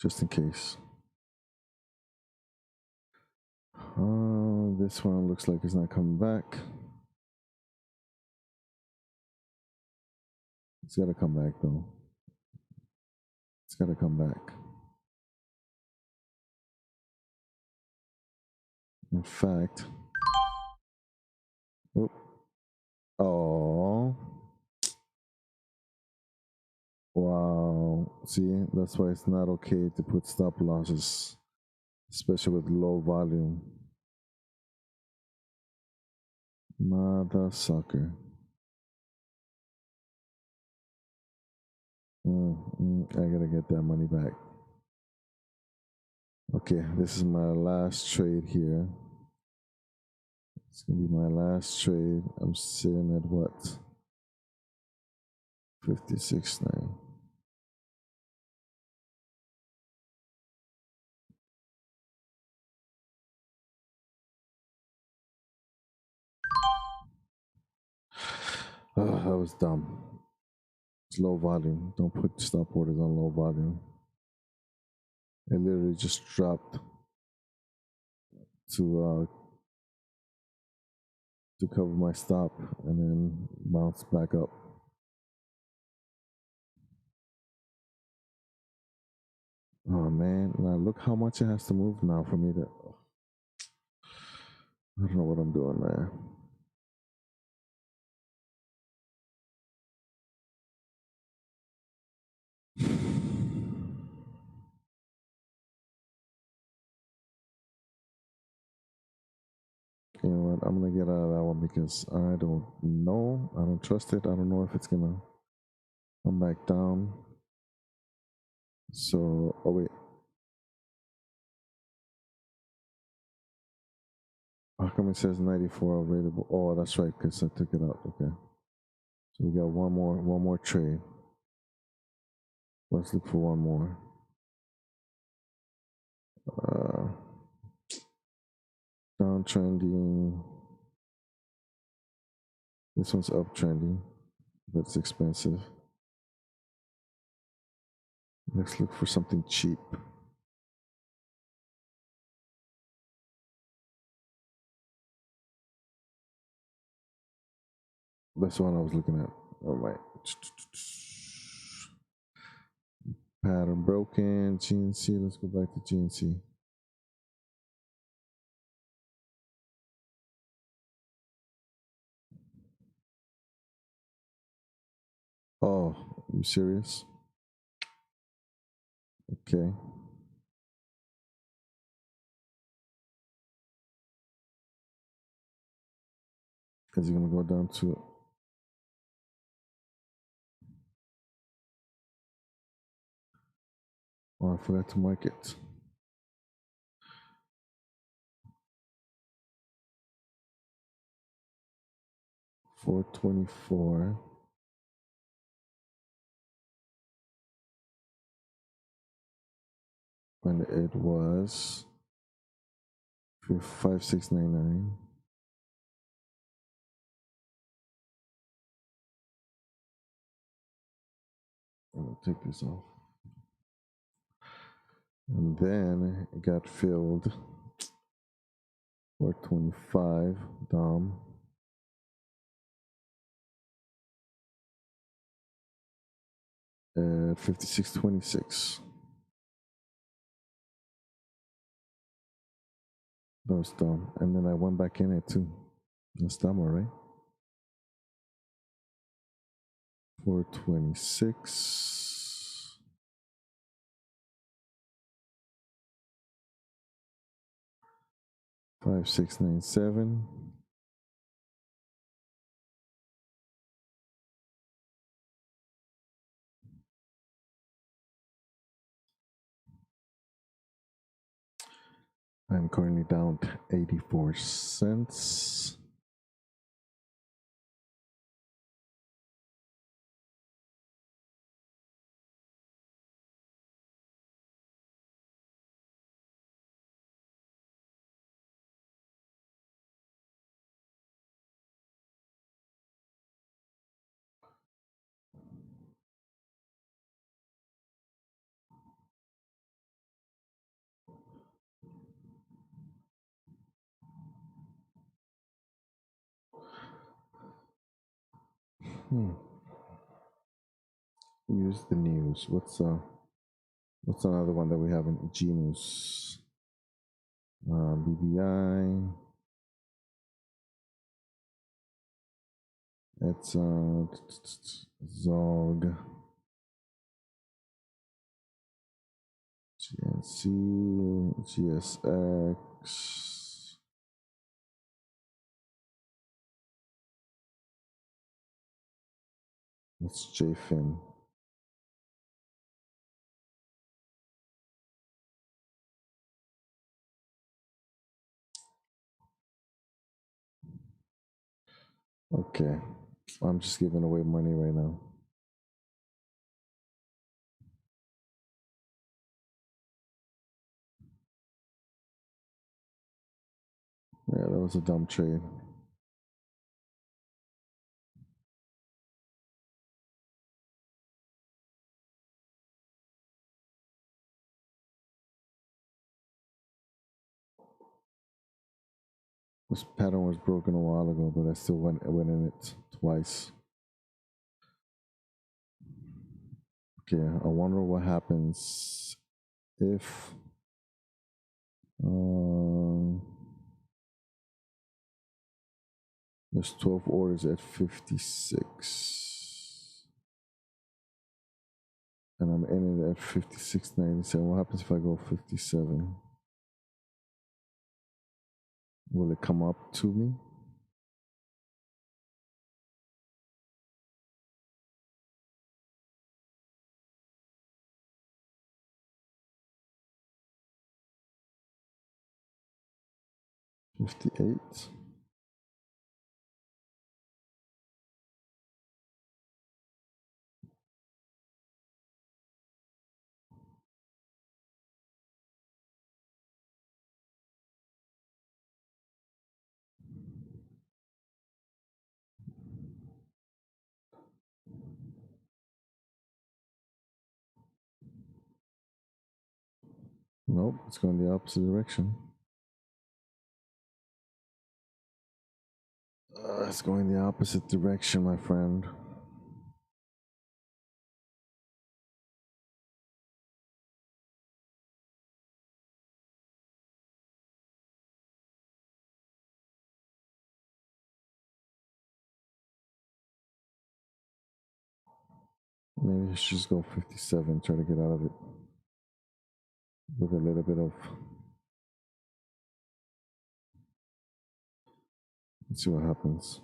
Just in case. This one looks like it's not coming back. It's gotta come back though. It's gotta come back. In fact, oh, wow. See, that's why it's not okay to put stop losses, especially with low volume. Mother sucker. I gotta get that money back. Okay, this is my last trade here. It's gonna be my last trade. I'm sitting at what? 56.9. Oh, that was dumb. It's low volume. Don't put stop orders on low volume. It literally just dropped to cover my stop and then bounce back up. Oh man, now look how much it has to move now for me to. I don't know what I'm doing, man. You know what? I'm gonna get out of that one because I don't know. I don't trust it. I don't know if it's gonna come back down. So, oh wait. How come it says 94 available? Oh, that's right, because I took it out. Okay. So we got one more trade. Let's look for one more. Downtrending. This one's uptrending, but it's expensive. Let's look for something cheap. That's the one I was looking at. All right. Pattern broken. GNC. Let's go back to GNC. Oh, you serious? Okay. Is it gonna go down to? Oh, I forgot to mark it. $424. When it was 5699. I'm gonna take this off. And then it got filled. 425 Dom. At 5626. That was dumb. And then I went back in it too. That's dumb, all right? 426. Five, 697. I'm currently down 84 cents. Use the news. What's another one that we have in G News? BBI. It's Zog. GNC, GSX. That's JFIN. Okay, I'm just giving away money right now. Yeah, that was a dumb trade. This pattern was broken a while ago, but I still went in it twice. Okay, I wonder what happens if there's 12 orders at 56. And I'm in it at 56.97. What happens if I go 57? Will it come up to me? $58. Nope, it's going the opposite direction. It's going the opposite direction, my friend. Maybe I should just go 57, try to get out of it with a little bit of. Let's see what happens.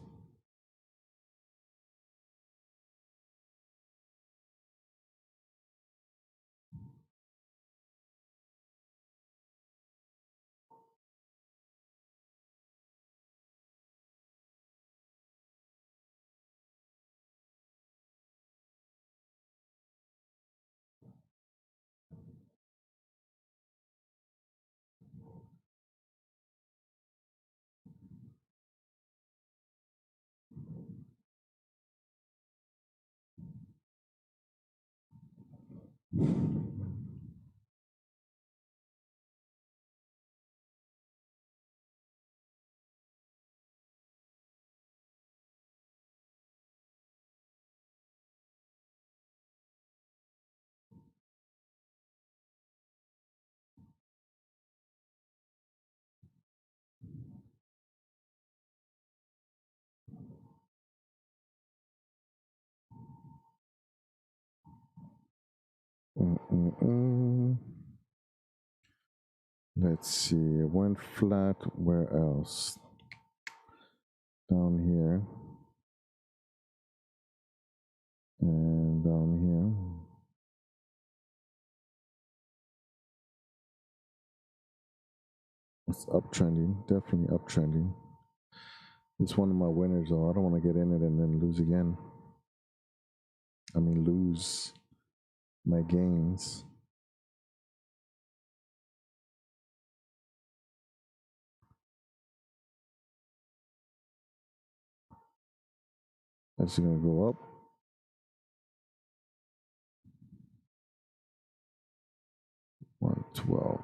Let's see. It went flat. Where else? Down here. And down here. It's uptrending. Definitely uptrending. It's one of my winners, though. I don't want to get in it and then lose again. I mean, lose my gains. That's going to go up. $112.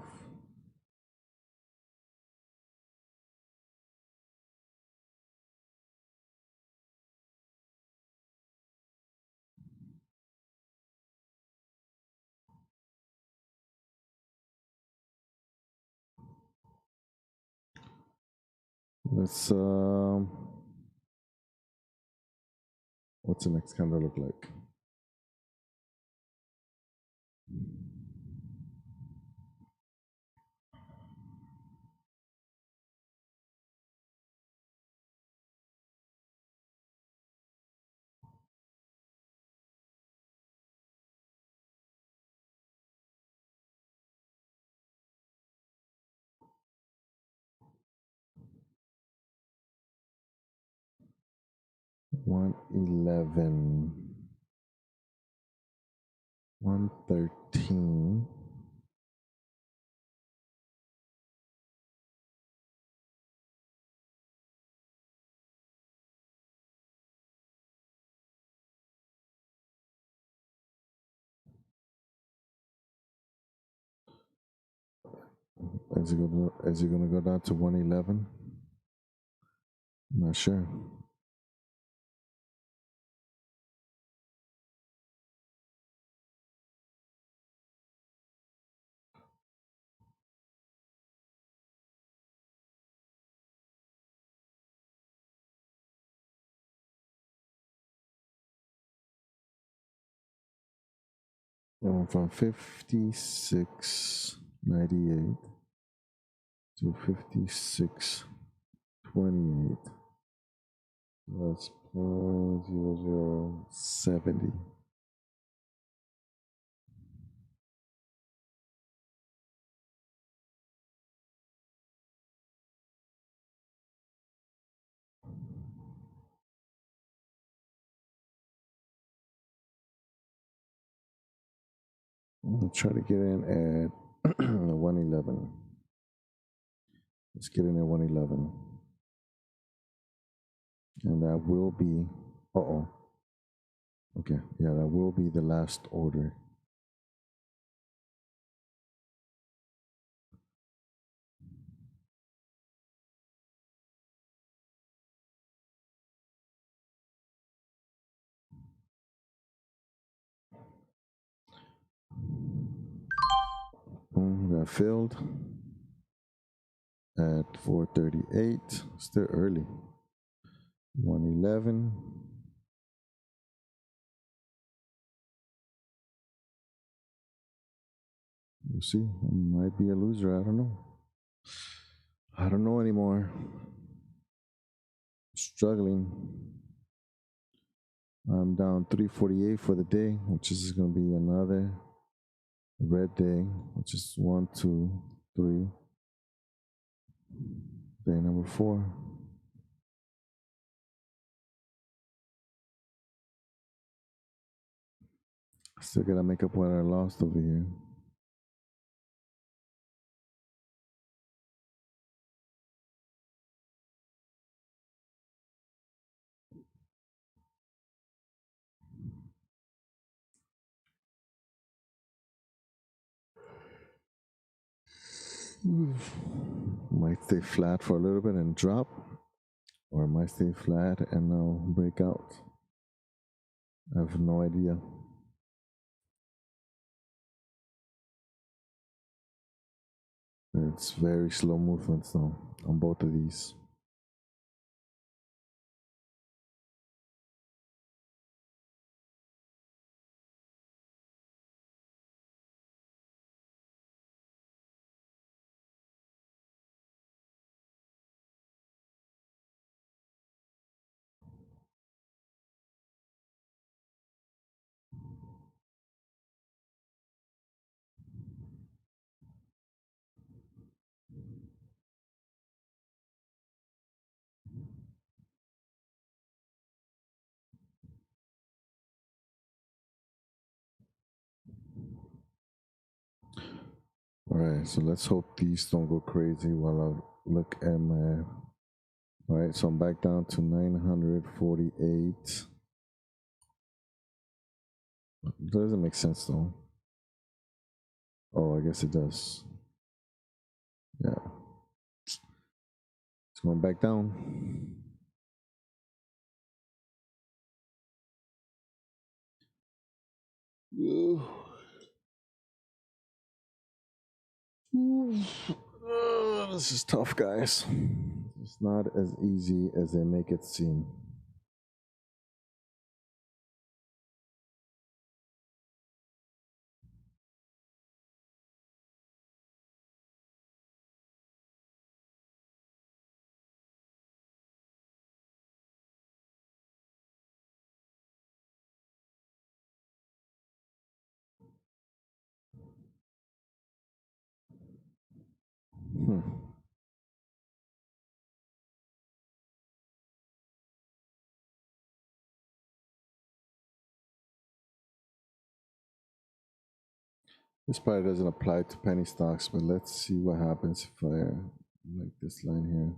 Let's what's the next candle look like? $111, $113. Is it gonna go down to 111? Not sure. It went from 56.98 to 56. 28. That's 0.0070. I'll try to get in at 111. Let's get in at 111. And that will be, uh-oh. Okay, yeah, that will be the last order. Boom, that filled at 438. Still early. 111. We'll see. I might be a loser. I don't know. I don't know anymore. Struggling. I'm down 348 for the day, which is going to be another red day, which is 1, 2, 3. Day number 4. Still got to make up what I lost over here. Might stay flat for a little bit and drop, or it might stay flat and now break out. I have no idea. It's very slow movements though on both of these. All right, so let's hope these don't go crazy while I look at my. All right, so I'm back down to 948. Doesn't make sense though. Oh, I guess it does. Yeah. It's going back down. This is tough, guys. It's not as easy as they make it seem. Hmm. This probably doesn't apply to penny stocks, but let's see what happens if I make this line here.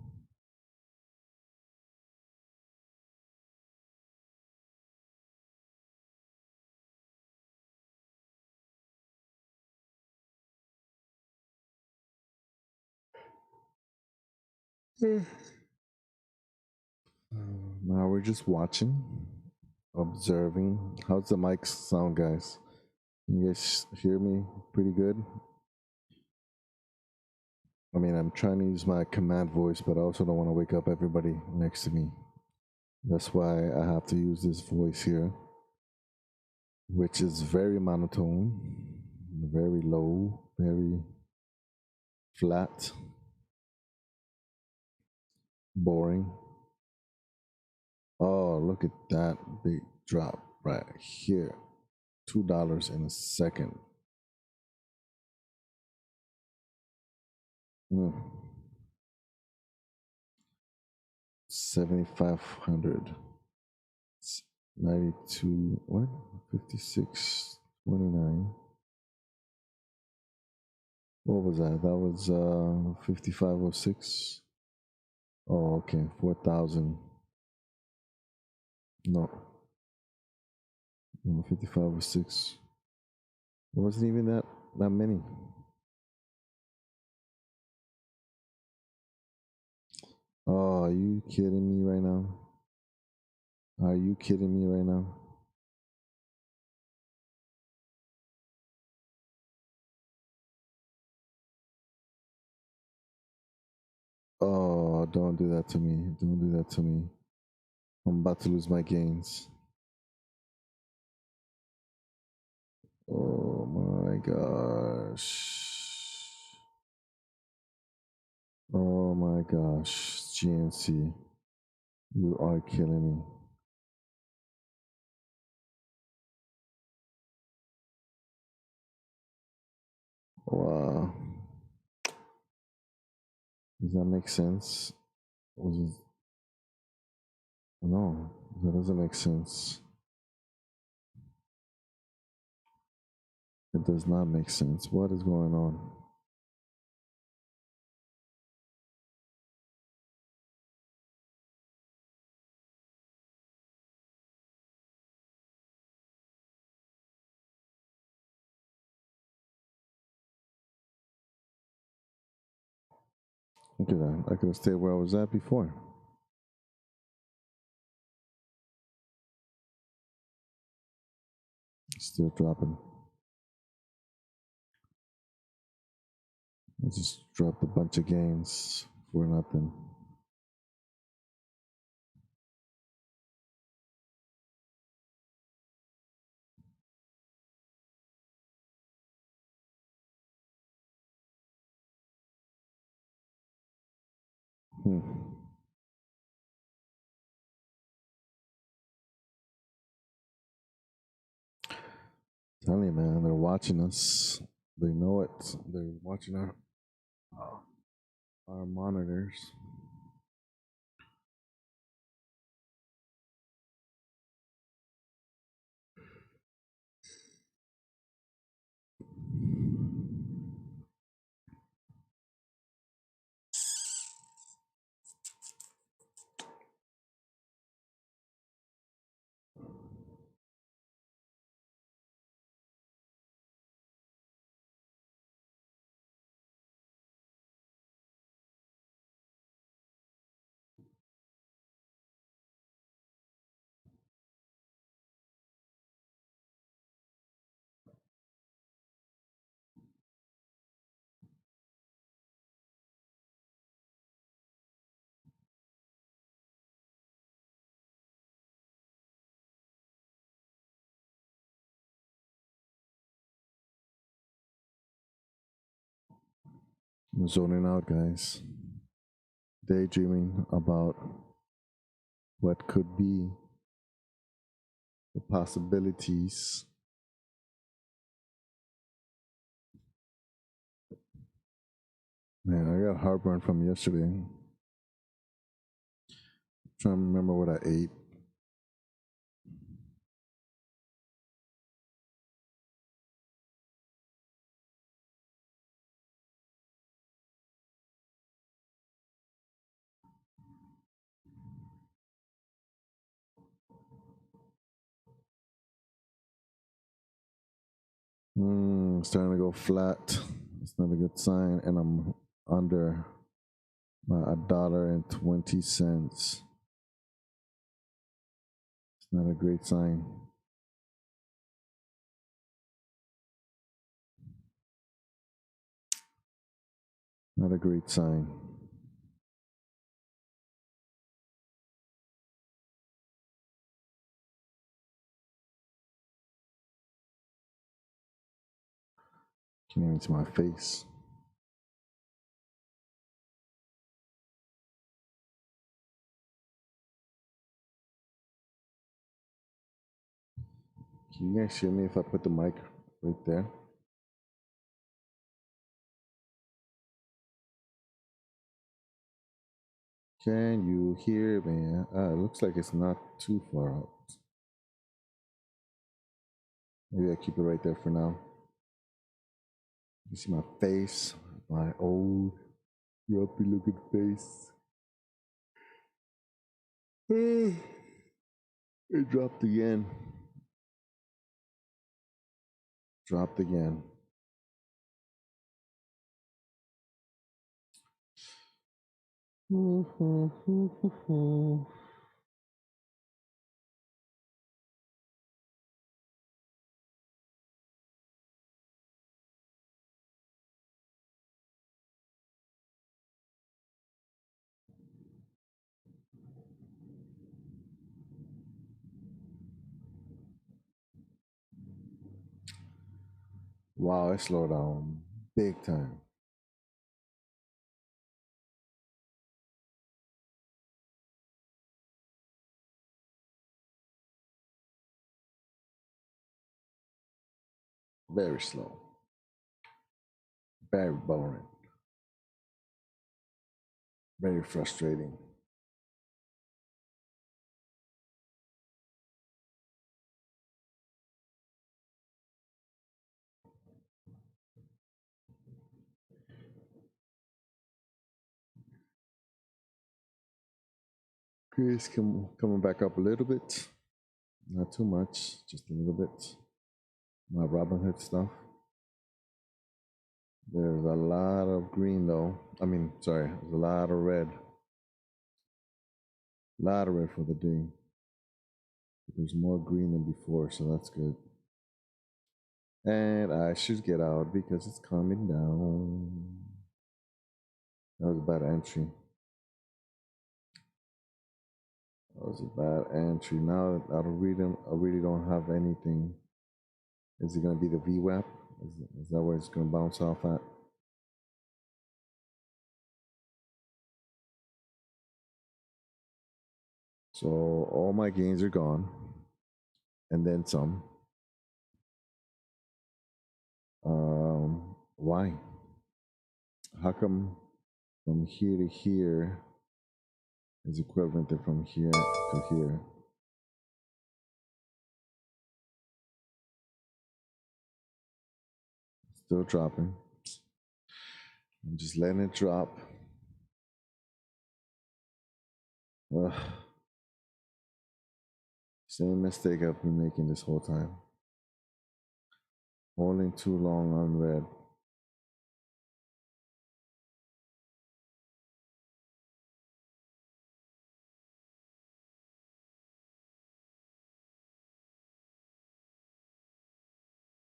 Now we're just watching, observing. How's the mic sound, guys? Can you guys hear me pretty good? I mean, I'm trying to use my command voice, but I also don't want to wake up everybody next to me. That's why I have to use this voice here, which is very monotone, very low, very flat. Boring. Oh, look at that big drop right here. $2 in a second. Mm. 7,500. 92. What? 56.29. What was that? That was 5506. Oh, okay. 4,000. No, 5506. It wasn't even that many. Oh, are you kidding me right now? Are you kidding me right now? Oh, don't do that to me. Don't do that to me. I'm about to lose my gains. Oh my gosh. Oh my gosh. GNC. You are killing me. Wow. Does that make sense? Was it... No, that doesn't make sense. It does not make sense. What is going on? Look at that. I could have stayed where I was at before. Still dropping. I just dropped a bunch of gains for nothing. Hmm. Telling you, man, they're watching us. They know it. They're watching our monitors. I'm zoning out, guys. Daydreaming about what could be, the possibilities. Man, I got heartburn from yesterday. I'm trying to remember what I ate. Starting to go flat. It's not a good sign, and I'm under my $1.20. It's not a great sign. Not a great sign. Can't even see my face. Can you guys hear me if I put the mic right there? Can you hear me? It looks like it's not too far out. Maybe I keep it right there for now. You see my face, my old grumpy looking face. It dropped again. Dropped again. Wow, it slowed down big time. Very slow. Very boring. Very frustrating. Chris coming back up a little bit. Not too much, just a little bit. My Robinhood stuff. There's a lot of green though. Sorry, there's a lot of red. A lot of red for the day. There's more green than before, so that's good. And I should get out because it's coming down. That was a bad entry. That was a bad entry. Now I really don't have anything. Is it gonna be the VWAP? Is that where it's gonna bounce off at? So all my gains are gone, and then some. Why? How come from here to here is equivalent to from here to here? Still dropping. I'm just letting it drop. Ugh. Same mistake I've been making this whole time. Holding too long on red.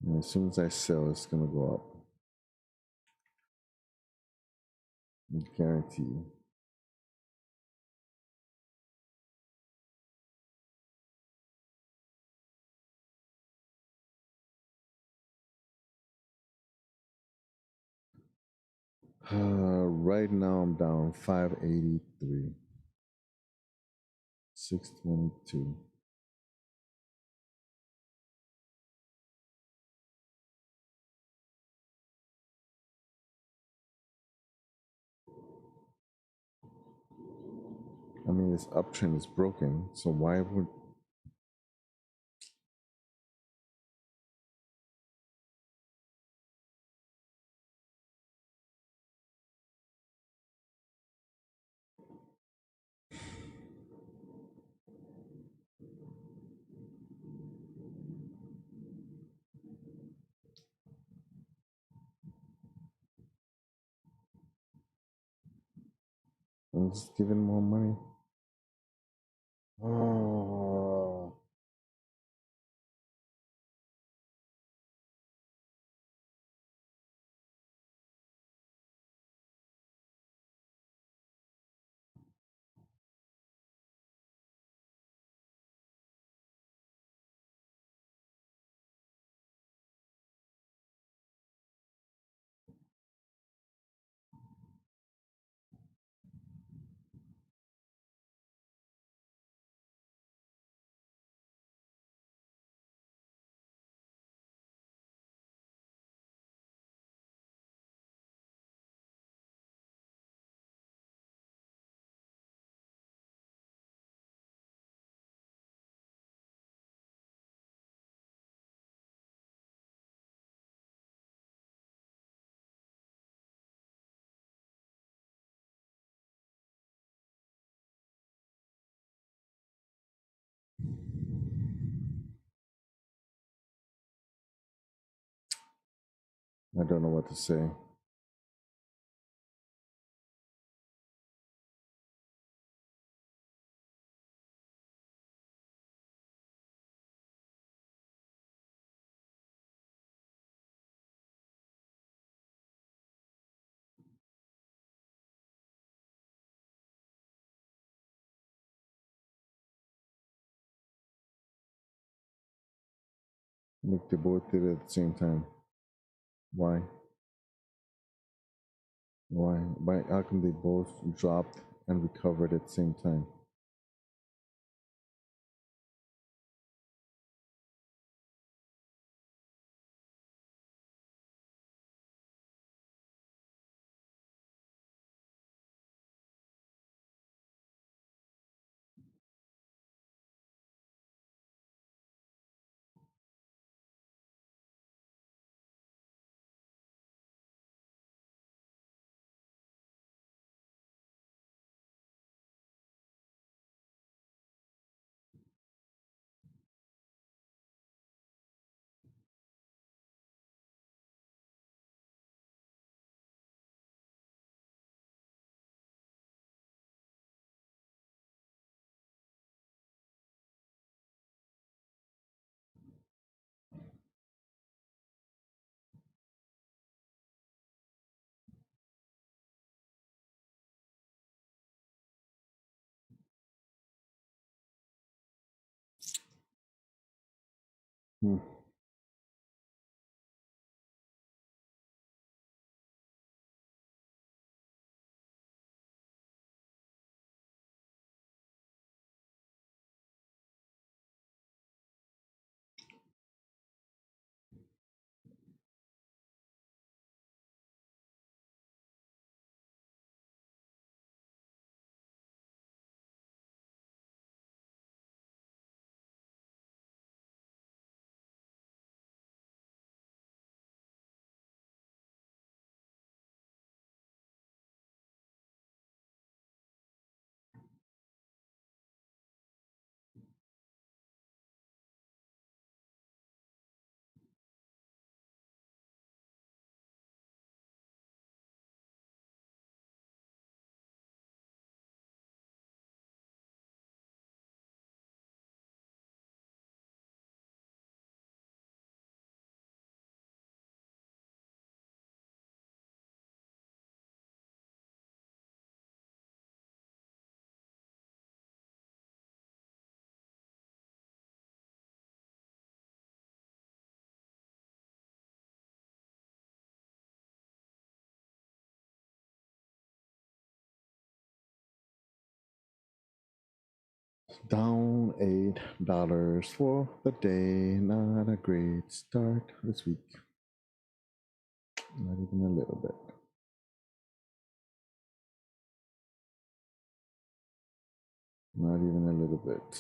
And as soon as I sell, it's gonna go up. I guarantee you. Right now I'm down 583. 622. This uptrend is broken, so why would I'm just giving more money? Oh, I don't know what to say. Look, they both did it at the same time. Why? Why? Why? How come they both dropped and recovered at the same time? Hmm. Down $8 for the day. Not a great start this week. Not even a little bit. Not even a little bit.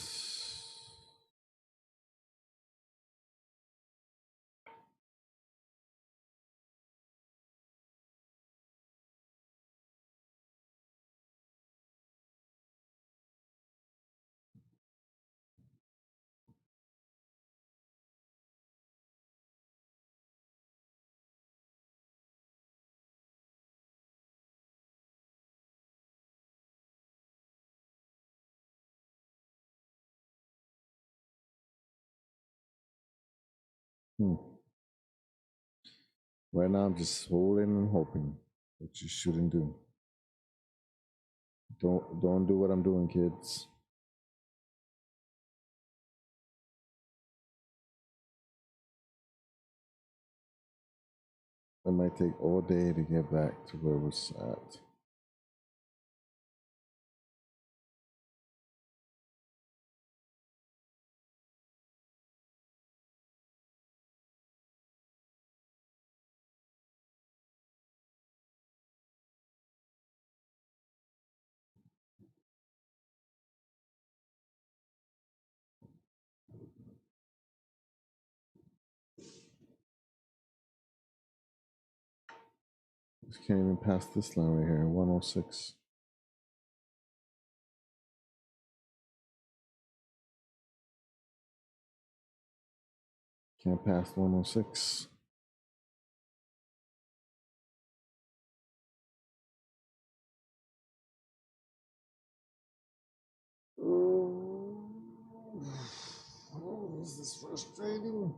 Hmm. Right now, I'm just holding and hoping, which you shouldn't do. Don't do what I'm doing, kids. It might take all day to get back to where we're at. Just can't even pass this line right here, 106. Can't pass 106. Oh, this is frustrating.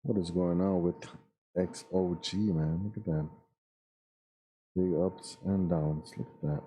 What is going on with XOG, man? Look at that. Big ups and downs. Look at that.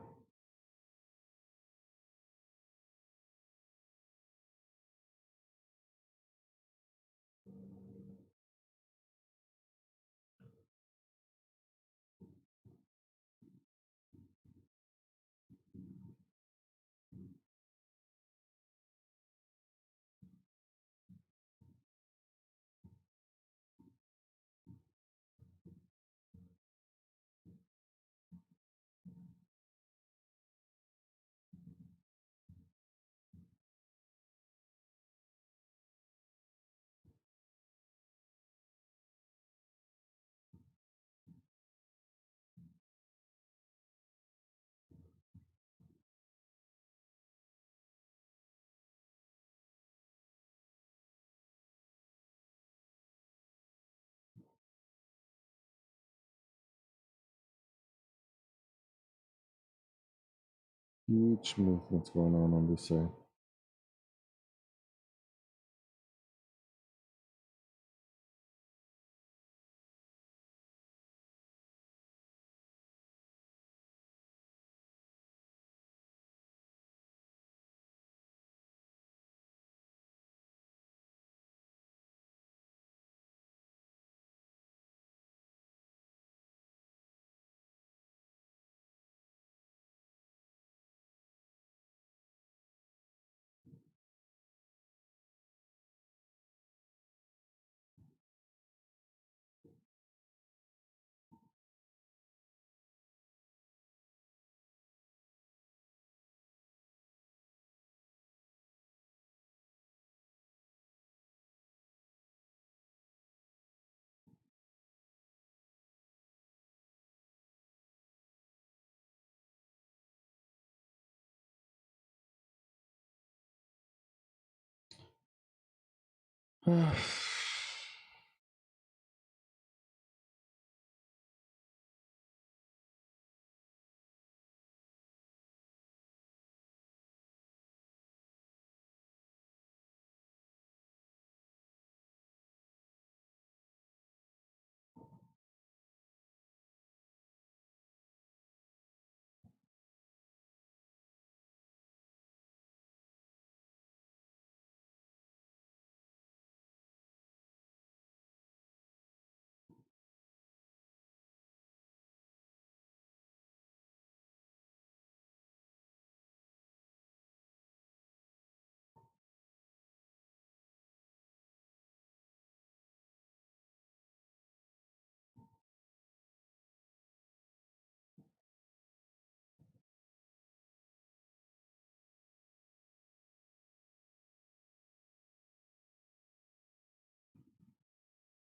Huge movements going on this side.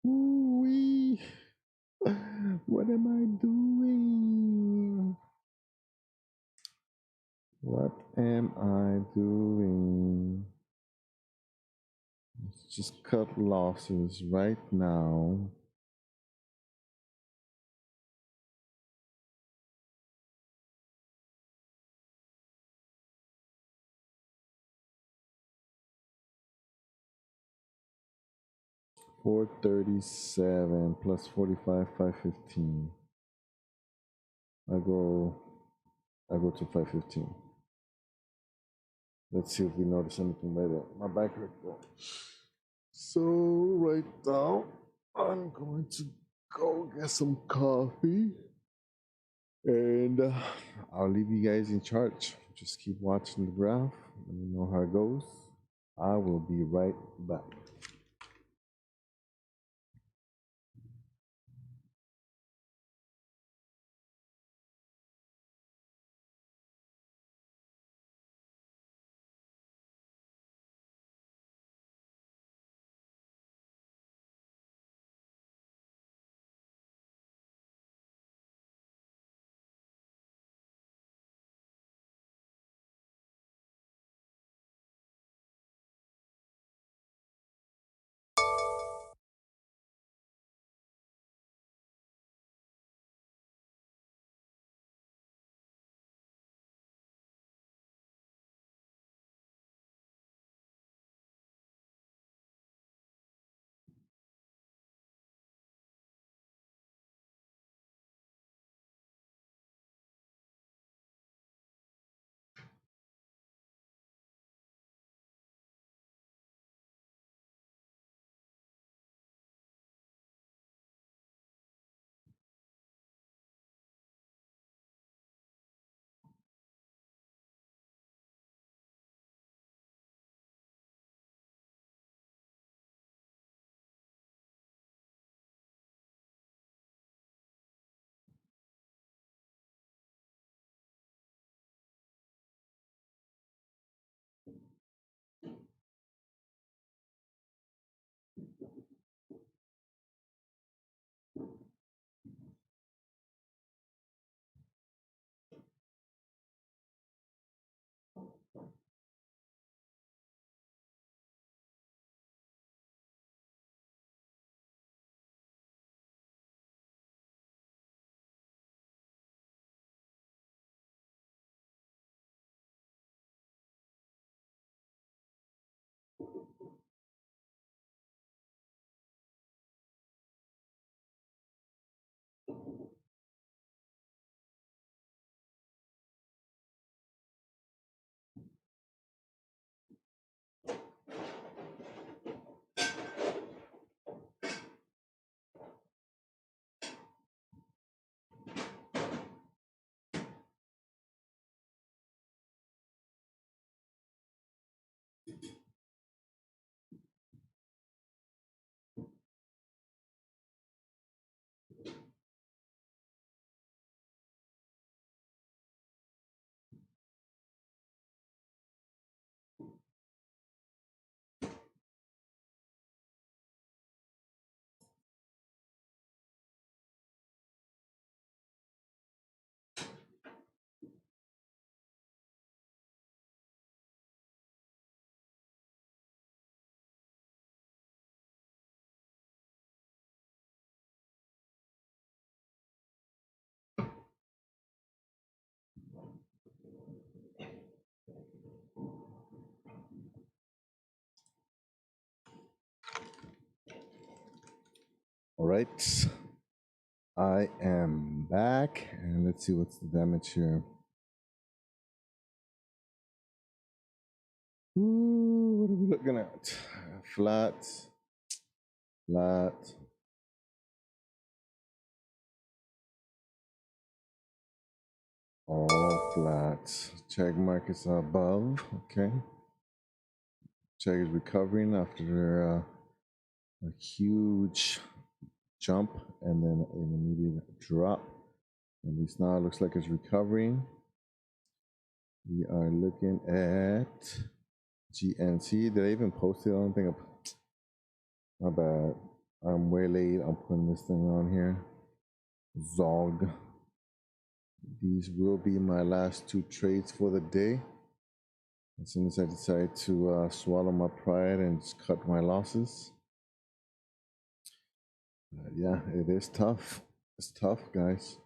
Ooh-wee. What am I doing? What am I doing? Let's just cut losses right now. 437 plus 45, 515. I go to 515. Let's see if we notice anything later. My back hurts. So right now, I'm going to go get some coffee, and I'll leave you guys in charge. Just keep watching the graph. Let me know how it goes. I will be right back. All right, I am back, and let's see what's the damage here. Ooh, what are we looking at? Flat, flat. All flat. Check markets above. Okay. Check is recovering after a huge jump and then an immediate drop. At least now it looks like it's recovering. We are looking at GNC. Did I even post it? I don't think my bad. I'm way late. I'm putting this thing on here. Zog. These will be my last two trades for the day. As soon as I decide to swallow my pride and just cut my losses. Yeah, it is tough. It's tough, guys.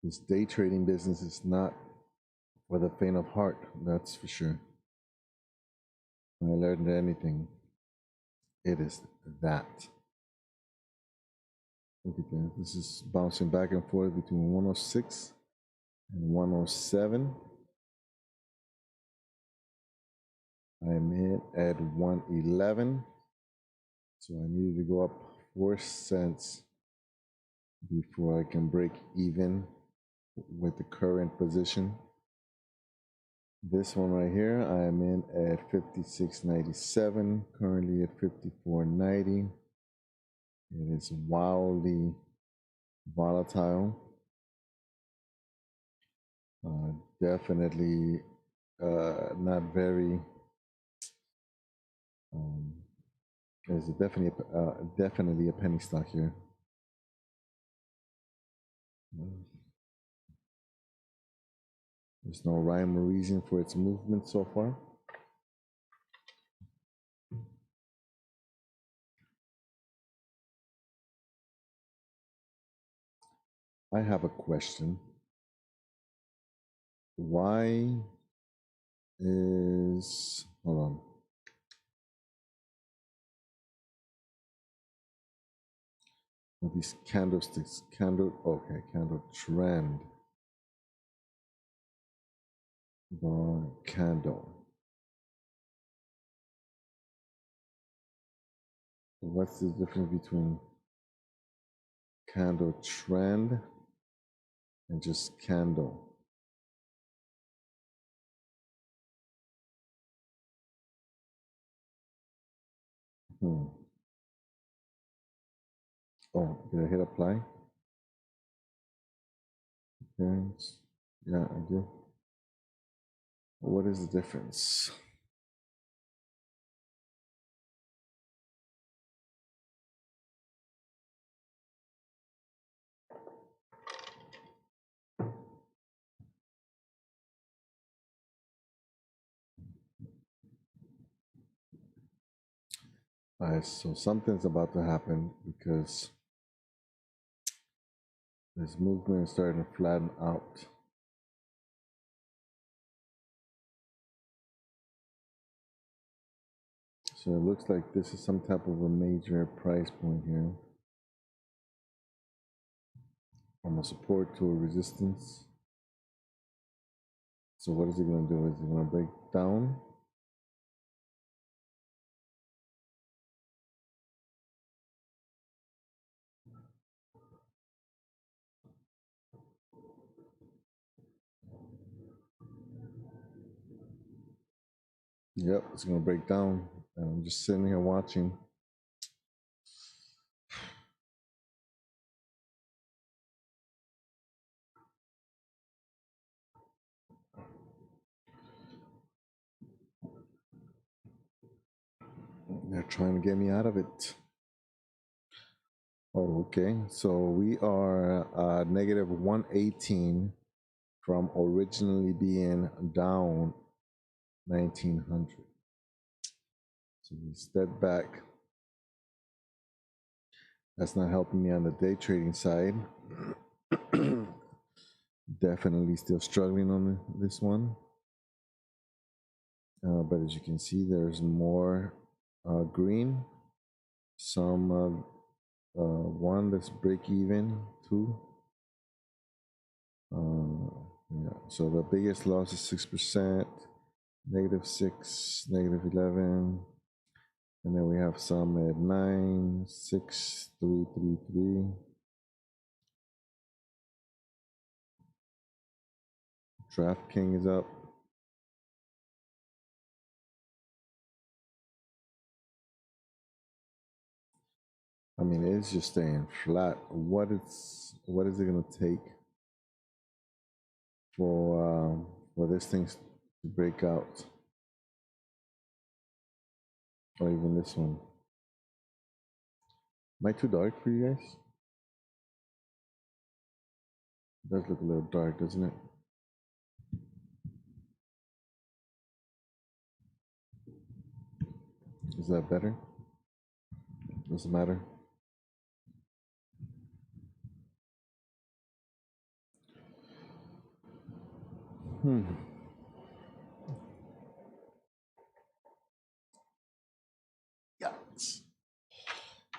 This day trading business is not or the faint of heart, that's for sure. When I learned anything, it is that. Look at that. This is bouncing back and forth between 106 and 107. I'm in at 111. So I needed to go up 4 cents before I can break even with the current position. This one right here, I am in at 56.97, currently at 54.90. It is wildly volatile. Definitely not very. There's definitely a penny stock here. There's no rhyme or reason for its movement so far. I have a question. Why is, hold on. These candlesticks, candle trend. The candle. What's the difference between candle trend and just candle? Oh, did I hit apply? Yes. Yeah, I do. What is the difference? All right, so something's about to happen because this movement is starting to flatten out. So it looks like this is some type of a major price point here. From a support to a resistance. So what is it going to do? Is it going to break down? Yep, it's going to break down. And I'm just sitting here watching. They're trying to get me out of it. Oh, okay. So we are negative 118 from originally being down 1900. So we step back. That's not helping me on the day trading side. Definitely still struggling on this one. But as you can see, there's more green. Some one that's break even, two. Yeah. So the biggest loss is 6%, -6, -11, and then we have some at 9, 6, 3, 3, 3. DraftKings is up. I mean, it's just staying flat. What is it gonna take for this thing to break out, or even this one? Am I too dark for you guys? It does look a little dark, doesn't it? Is that better? Doesn't matter.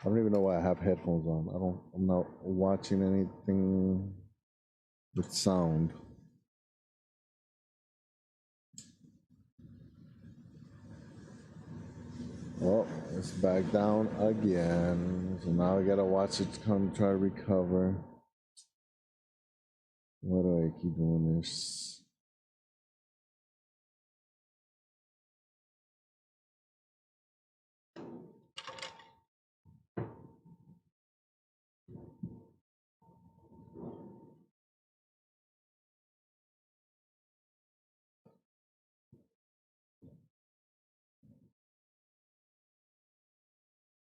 I don't even know why I have headphones on. I'm not watching anything with sound. Well, it's back down again. So now I gotta watch it come try to recover. Why do I keep doing this?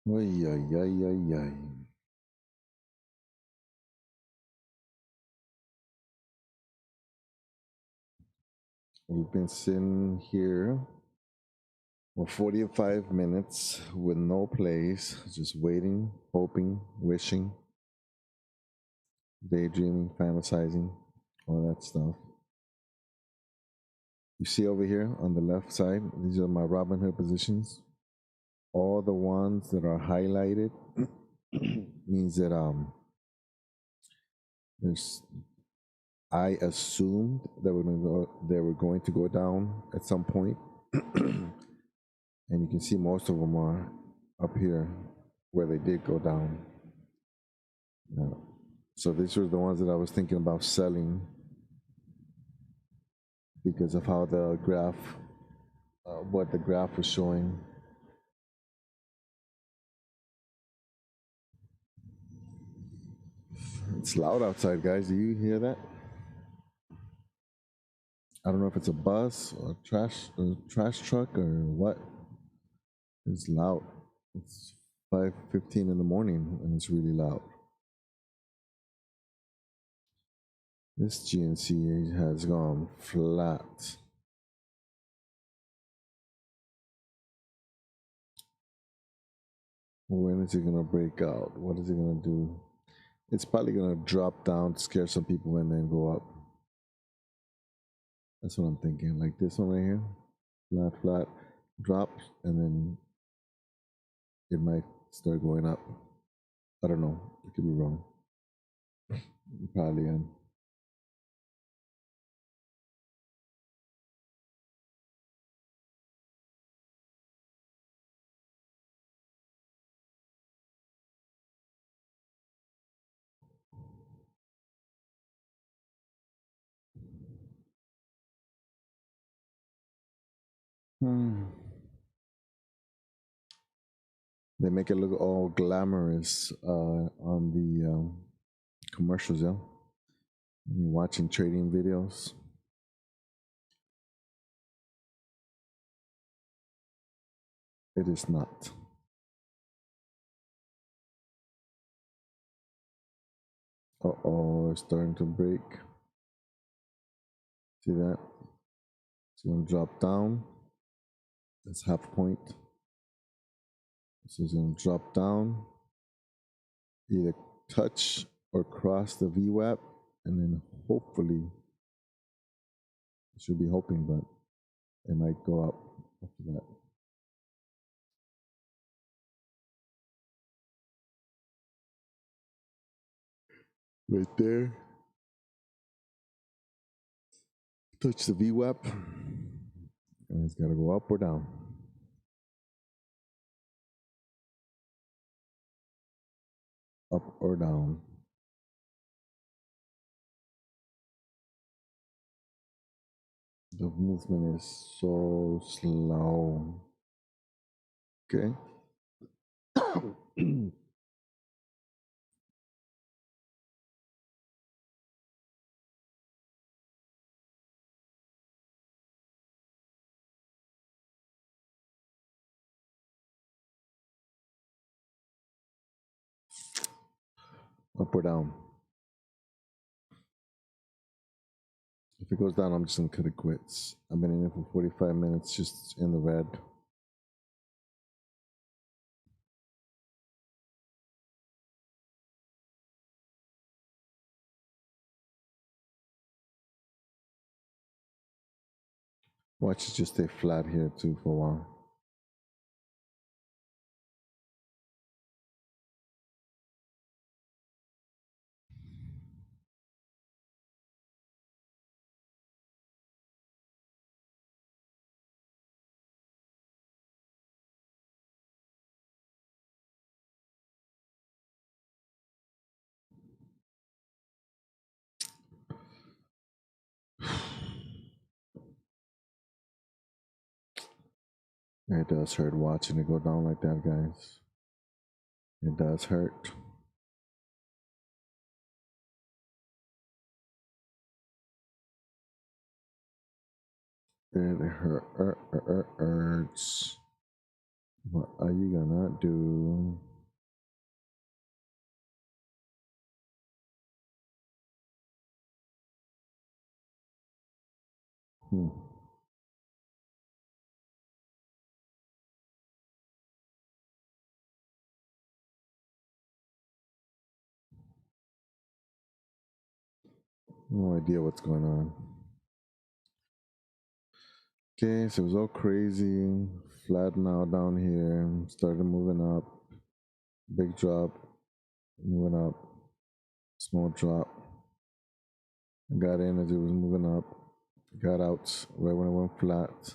Ay, ay, ay, ay, ay. We've been sitting here for 45 minutes with no plays, just waiting, hoping, wishing, daydreaming, fantasizing, all that stuff. You see over here on the left side, these are my Robinhood positions. All the ones that are highlighted means that there's I assumed that they were going to go down at some point. And you can see most of them are up here where they did go down. Yeah. So these were the ones that I was thinking about selling because of how the graph, what the graph was showing. It's loud outside, guys. Do you hear that? I don't know if it's a bus or a trash truck or what. It's loud. It's 5:15 in the morning and it's really loud. This GNC has gone flat. When is it gonna break out? What is it gonna do? It's probably gonna drop down, scare some people, and then go up. That's what I'm thinking. Like this one right here, flat, flat, drops, and then it might start going up. I don't know. I could be wrong. Probably am. Hmm. They make it look all glamorous on the commercials, yeah. When you're watching trading videos. It is not. Uh-oh, it's starting to break. See that? It's gonna drop down. That's half point. So it's gonna drop down, either touch or cross the VWAP, and then hopefully, I should be hoping, but it might go up after that. Right there. Touch the VWAP, and it's gotta go up or down. Up or down. The movement is so slow. Okay. Up or down. If it goes down, I'm just gonna cut it quits. I've been in it for 45 minutes, just in the red. Watch it just stay flat here too for a while. It does hurt watching it go down like that, guys. It does hurt. It hurts. What are you gonna do? Hmm. No idea what's going on. Okay, so it was all crazy. Flatten out down here. Started moving up. Big drop. Moving up. Small drop. Got in as it was moving up. Got out right when it went flat.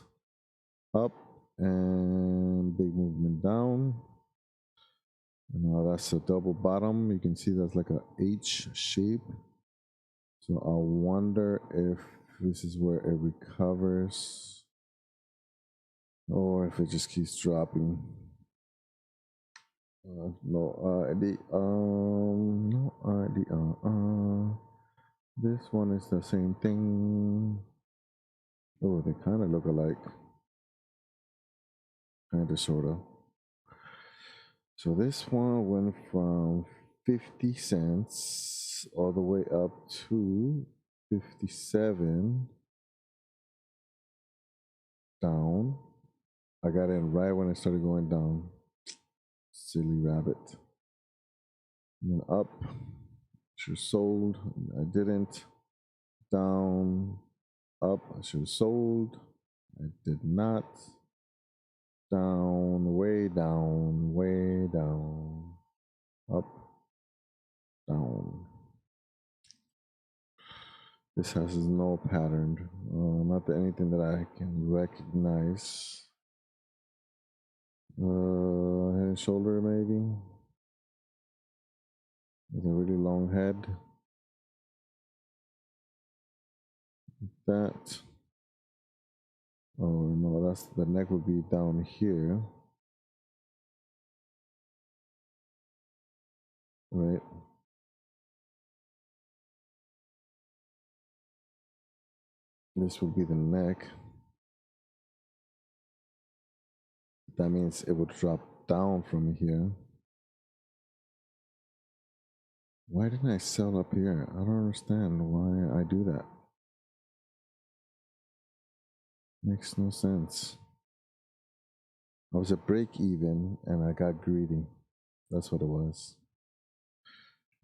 Up and big movement down. And now that's a double bottom. You can see that's like a H shape. So I wonder if this is where it recovers or if it just keeps dropping. No idea. No idea. This one is the same thing. Oh, they kind of look alike. Kind of, sort of. So this one went from 50 cents all the way up to 57 down. I got in right when it started going down. Silly rabbit. And then up. Should have sold. I didn't. Down. Up. I should have sold. I did not. Down. Way down. Way down. Up. Down. This has no pattern. Not anything that I can recognize. Head and shoulder maybe. With a really long head. That. Oh no, that's the neck would be down here. Right. This would be the neck. That means it would drop down from here. Why didn't I sell up here? I don't understand why I do that. Makes no sense. I was at break even and I got greedy. That's what it was.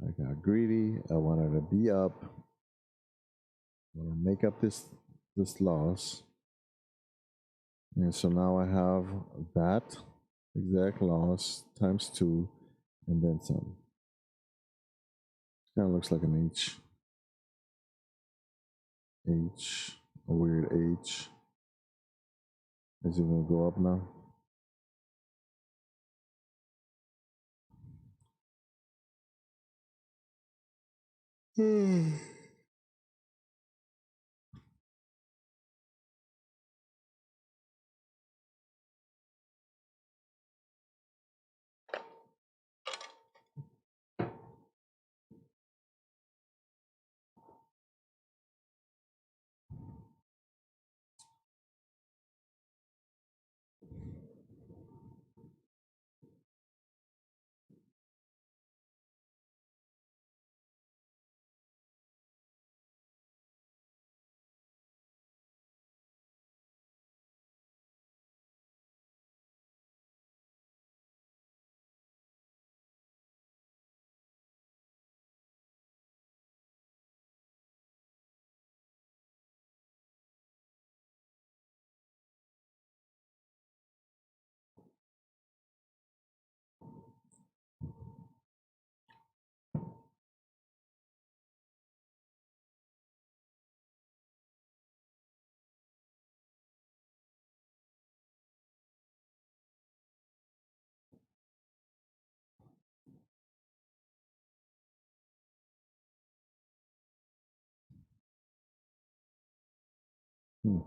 I got greedy. I wanted to be up. I want to make up this loss. And so now I have that exact loss times 2 and then some. Kind of looks like an H. H. A weird H. Is it going to go up now? Hmm. Hmm.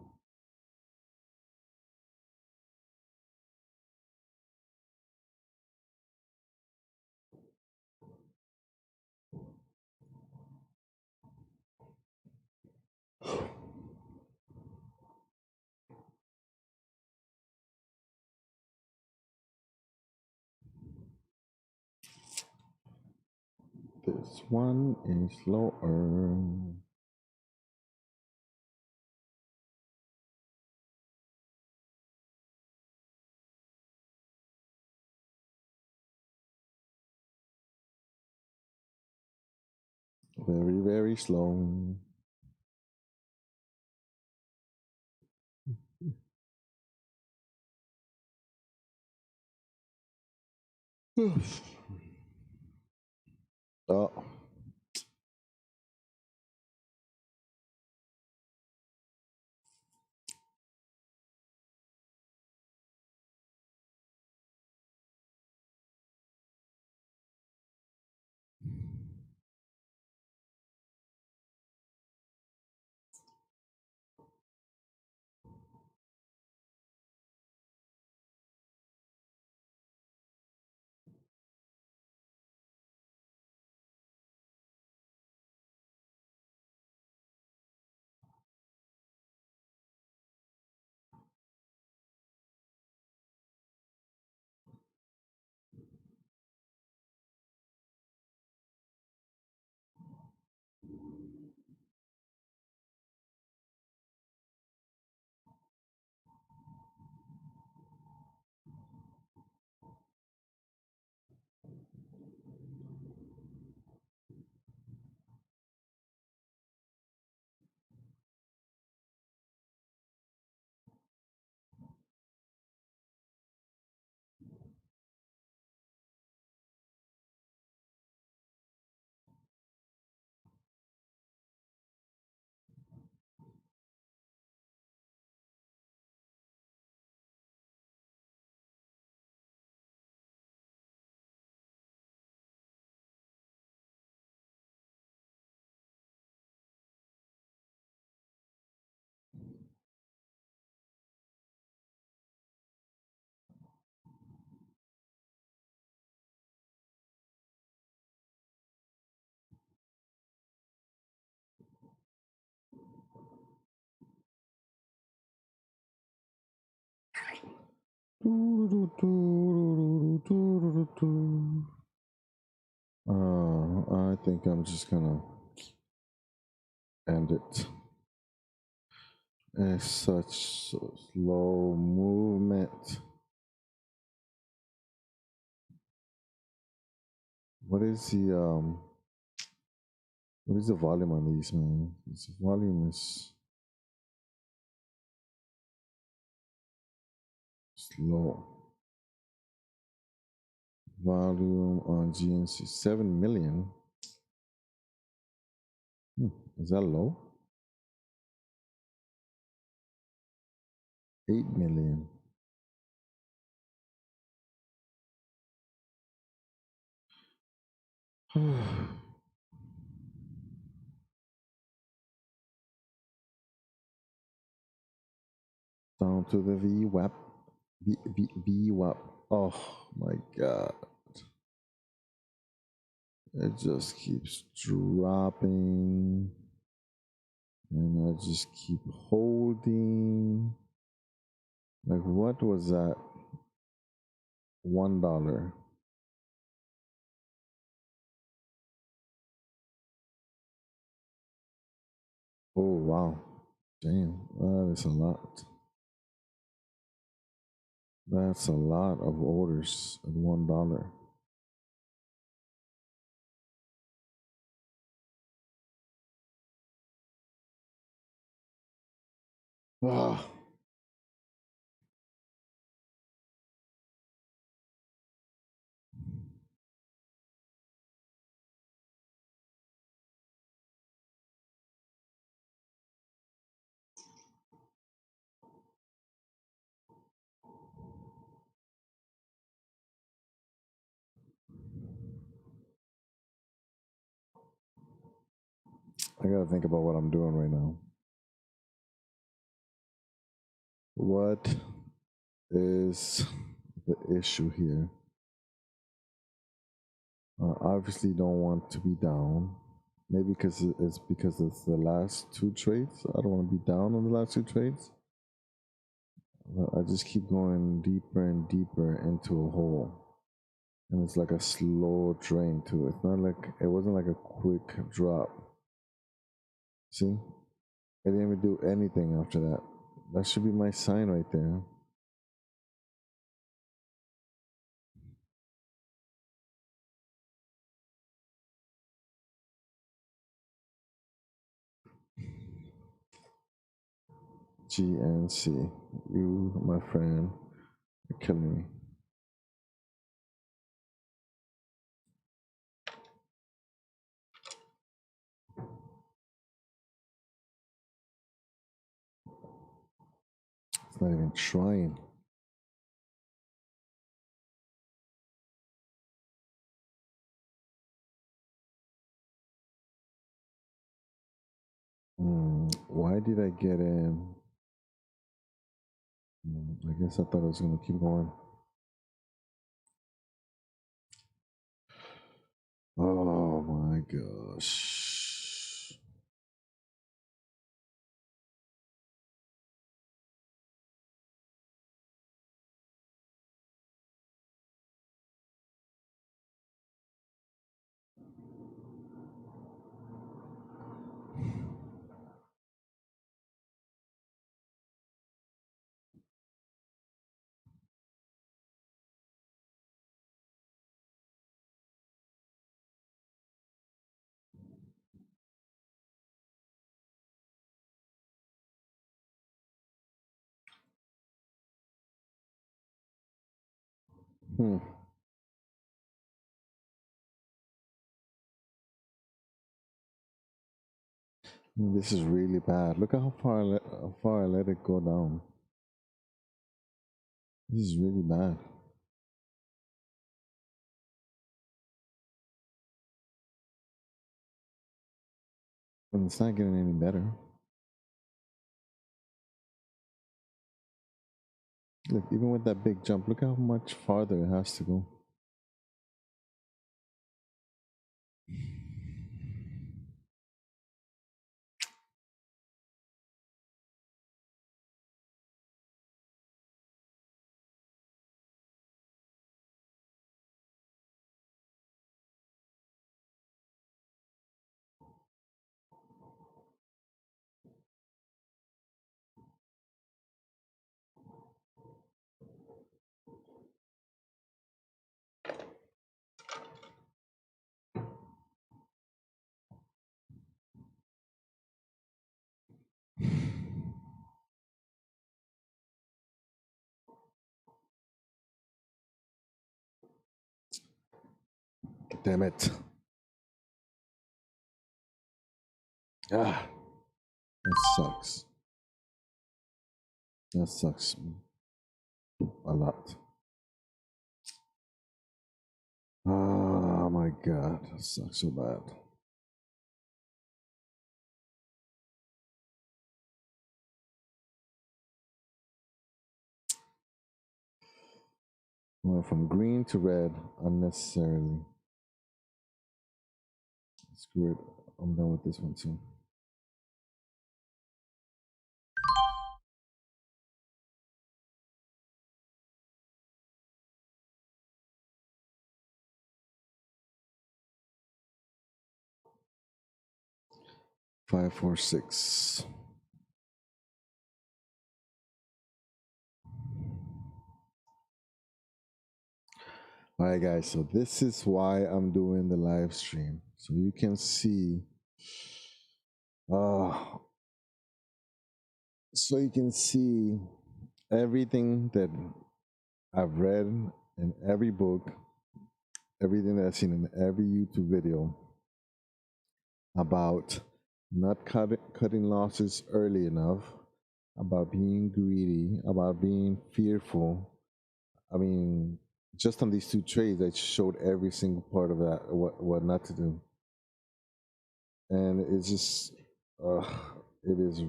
This one is lower. Very, very slow. Oh. I think I'm just gonna end it. It's such slow movement. What is the volume on these, man? This volume is slow. Volume on GNC 7 million. Is that low? 8 million. Down to the VWAP. VWAP. Oh my god. It just keeps dropping. And I just keep holding. Like, what was that? $1. Oh, wow. Damn, that is a lot. That's a lot of orders at $1. Ah. I gotta think about what I'm doing right now. What is the issue here? Obviously, don't want to be down. Maybe because it's because it's the last two trades. I don't want to be down on the last two trades. But I just keep going deeper and deeper into a hole. and it's like a slow drain too. It's not like it wasn't like a quick drop. See, I didn't even do anything after that. That should be my sign right there. GNC, you, my friend, are killing me. It's not even trying. Why did I get in? I guess I thought I was gonna keep going. Oh my gosh. Hmm. This is really bad. Look at how far I let it go down. This is really bad. And it's not getting any better. Look, even with that big jump, look how much farther it has to go. Damn it. Ah, that sucks. That sucks a lot. Oh my god, that sucks so bad. Went from green to red unnecessarily. Screw it. I'm done with this one too. Five, four, six. All right, guys. So this is why I'm doing the live stream, so you can see. Uh, so you can see everything that I've read in every book, everything that I've seen in every YouTube video about not cutting losses early enough, about being greedy, about being fearful. I mean, just on these two trades, I showed every single part of that, what not to do, and it's just, it is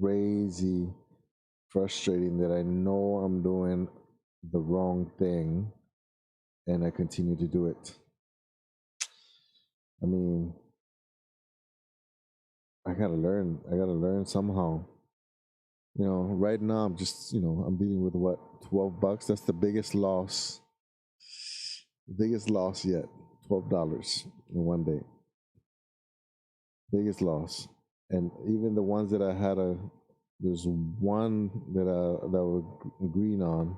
crazy frustrating that I know I'm doing the wrong thing, and I continue to do it. I mean, I gotta learn. I gotta learn somehow. You know, right now I'm just, I'm dealing with what, $12. That's the biggest loss Biggest loss yet. $12 in one day. Biggest loss. And even the ones that I had there's one that was green on.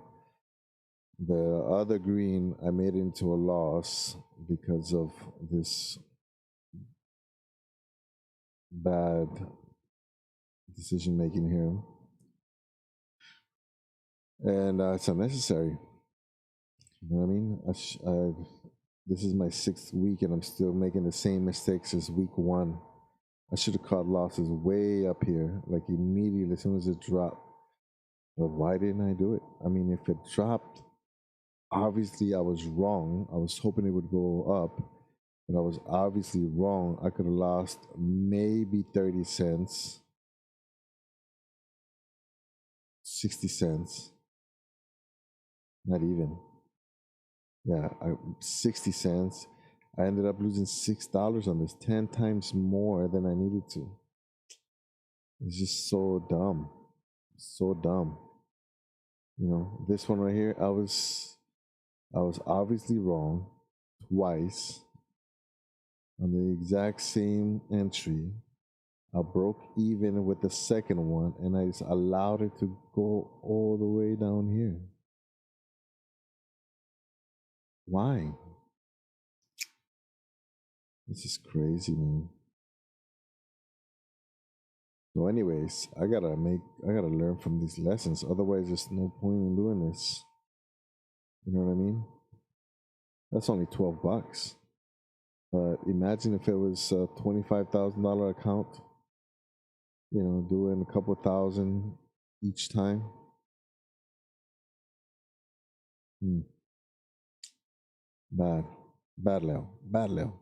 The other green I made into a loss because of this bad decision making here. And it's unnecessary. You know what I mean? This is my 6th week and I'm still making the same mistakes as week 1. I should have caught losses way up here, like immediately as soon as it dropped. But why didn't I do it? I mean, if it dropped, obviously I was wrong. I was hoping it would go up, but I was obviously wrong. I could have lost maybe 30 cents, 60 cents, not even. Yeah, 60 cents. I ended up losing $6 on this, 10 times more than I needed to. It's just so dumb. So dumb. You know, this one right here, I was obviously wrong twice on the exact same entry. I broke even with the second one and I just allowed it to go all the way down here. Why? This is crazy, man. So anyways, I gotta learn from these lessons. Otherwise, there's no point in doing this. You know what I mean? That's only $12. But imagine if it was a $25,000 account, you know, doing a couple thousand each time. Bad. Bad, Leo. Bad, Leo.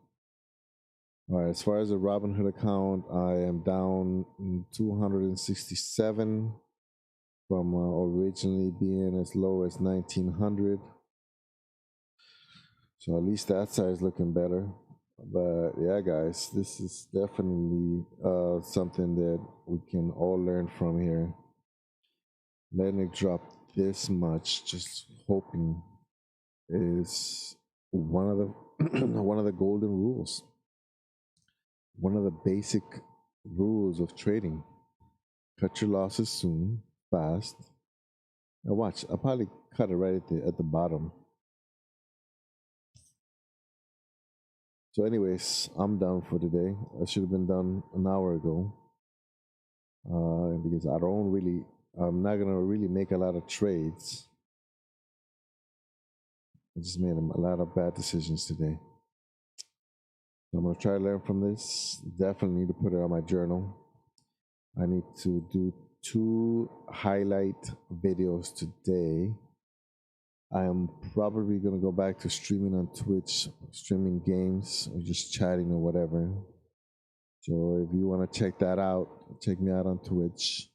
All right, as far as the Robinhood account, I am down 267 from originally being as low as 1900. So at least that side is looking better. But yeah, guys, this is definitely something that we can all learn from here. Letting it drop this much, just hoping, is one of the one of the golden rules. One of the basic rules of trading. Cut your losses soon, fast. Now watch, I'll probably cut it right at the bottom. So anyways, I'm done for today. I should have been done an hour ago. Because I'm not gonna really make a lot of trades. I just made a lot of bad decisions today. So I'm gonna try to learn from this. Definitely need to put it on my journal. I need to do 2 highlight videos today. I am probably gonna go back to streaming on Twitch, streaming games or just chatting or whatever. So if you want to check that out, check me out on Twitch.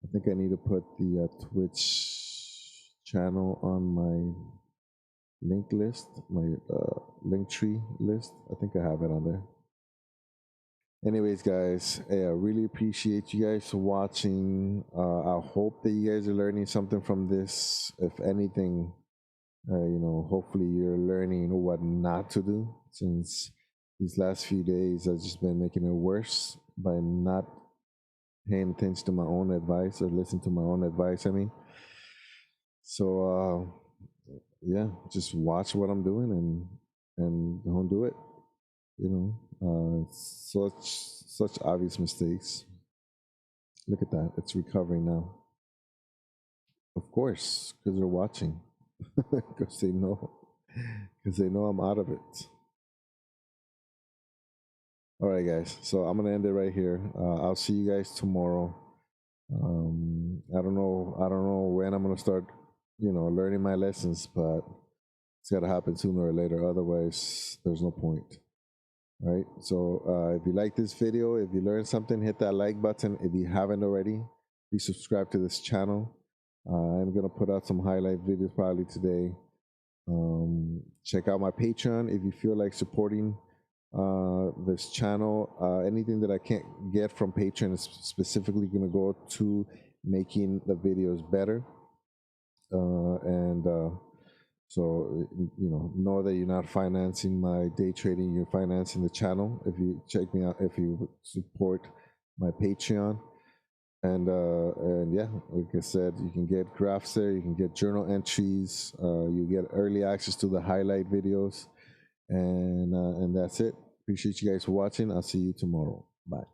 I think I need to put the Twitch channel on my link list, my link tree list. I think I have it on there. Anyways, guys, hey, I really appreciate you guys watching. I hope that you guys are learning something from this. If anything, you know, hopefully you're learning what not to do, since these last few days I've just been making it worse by not paying attention to my own advice or listen to my own advice. I mean, so yeah, just watch what I'm doing and don't do it. You know, such obvious mistakes. Look at that, it's recovering now. Of course, because they're watching, because they know I'm out of it. All right, guys. So I'm gonna end it right here. I'll see you guys tomorrow. I don't know when I'm gonna start, you know, learning my lessons, but it's gotta happen sooner or later. Otherwise, there's no point. All right. So if you like this video, if you learned something, hit that like button. If you haven't already, please subscribe to this channel. I'm gonna put out some highlight videos probably today. Check out my Patreon if you feel like supporting this channel. Anything that I can't get from Patreon is specifically going to go to making the videos better. So know that you're not financing my day trading, you're financing the channel. If you check me out, if you support my Patreon. And yeah, like I said, you can get graphs there, you can get journal entries, you get early access to the highlight videos, and that's it. Appreciate you guys for watching. I'll see you tomorrow. Bye.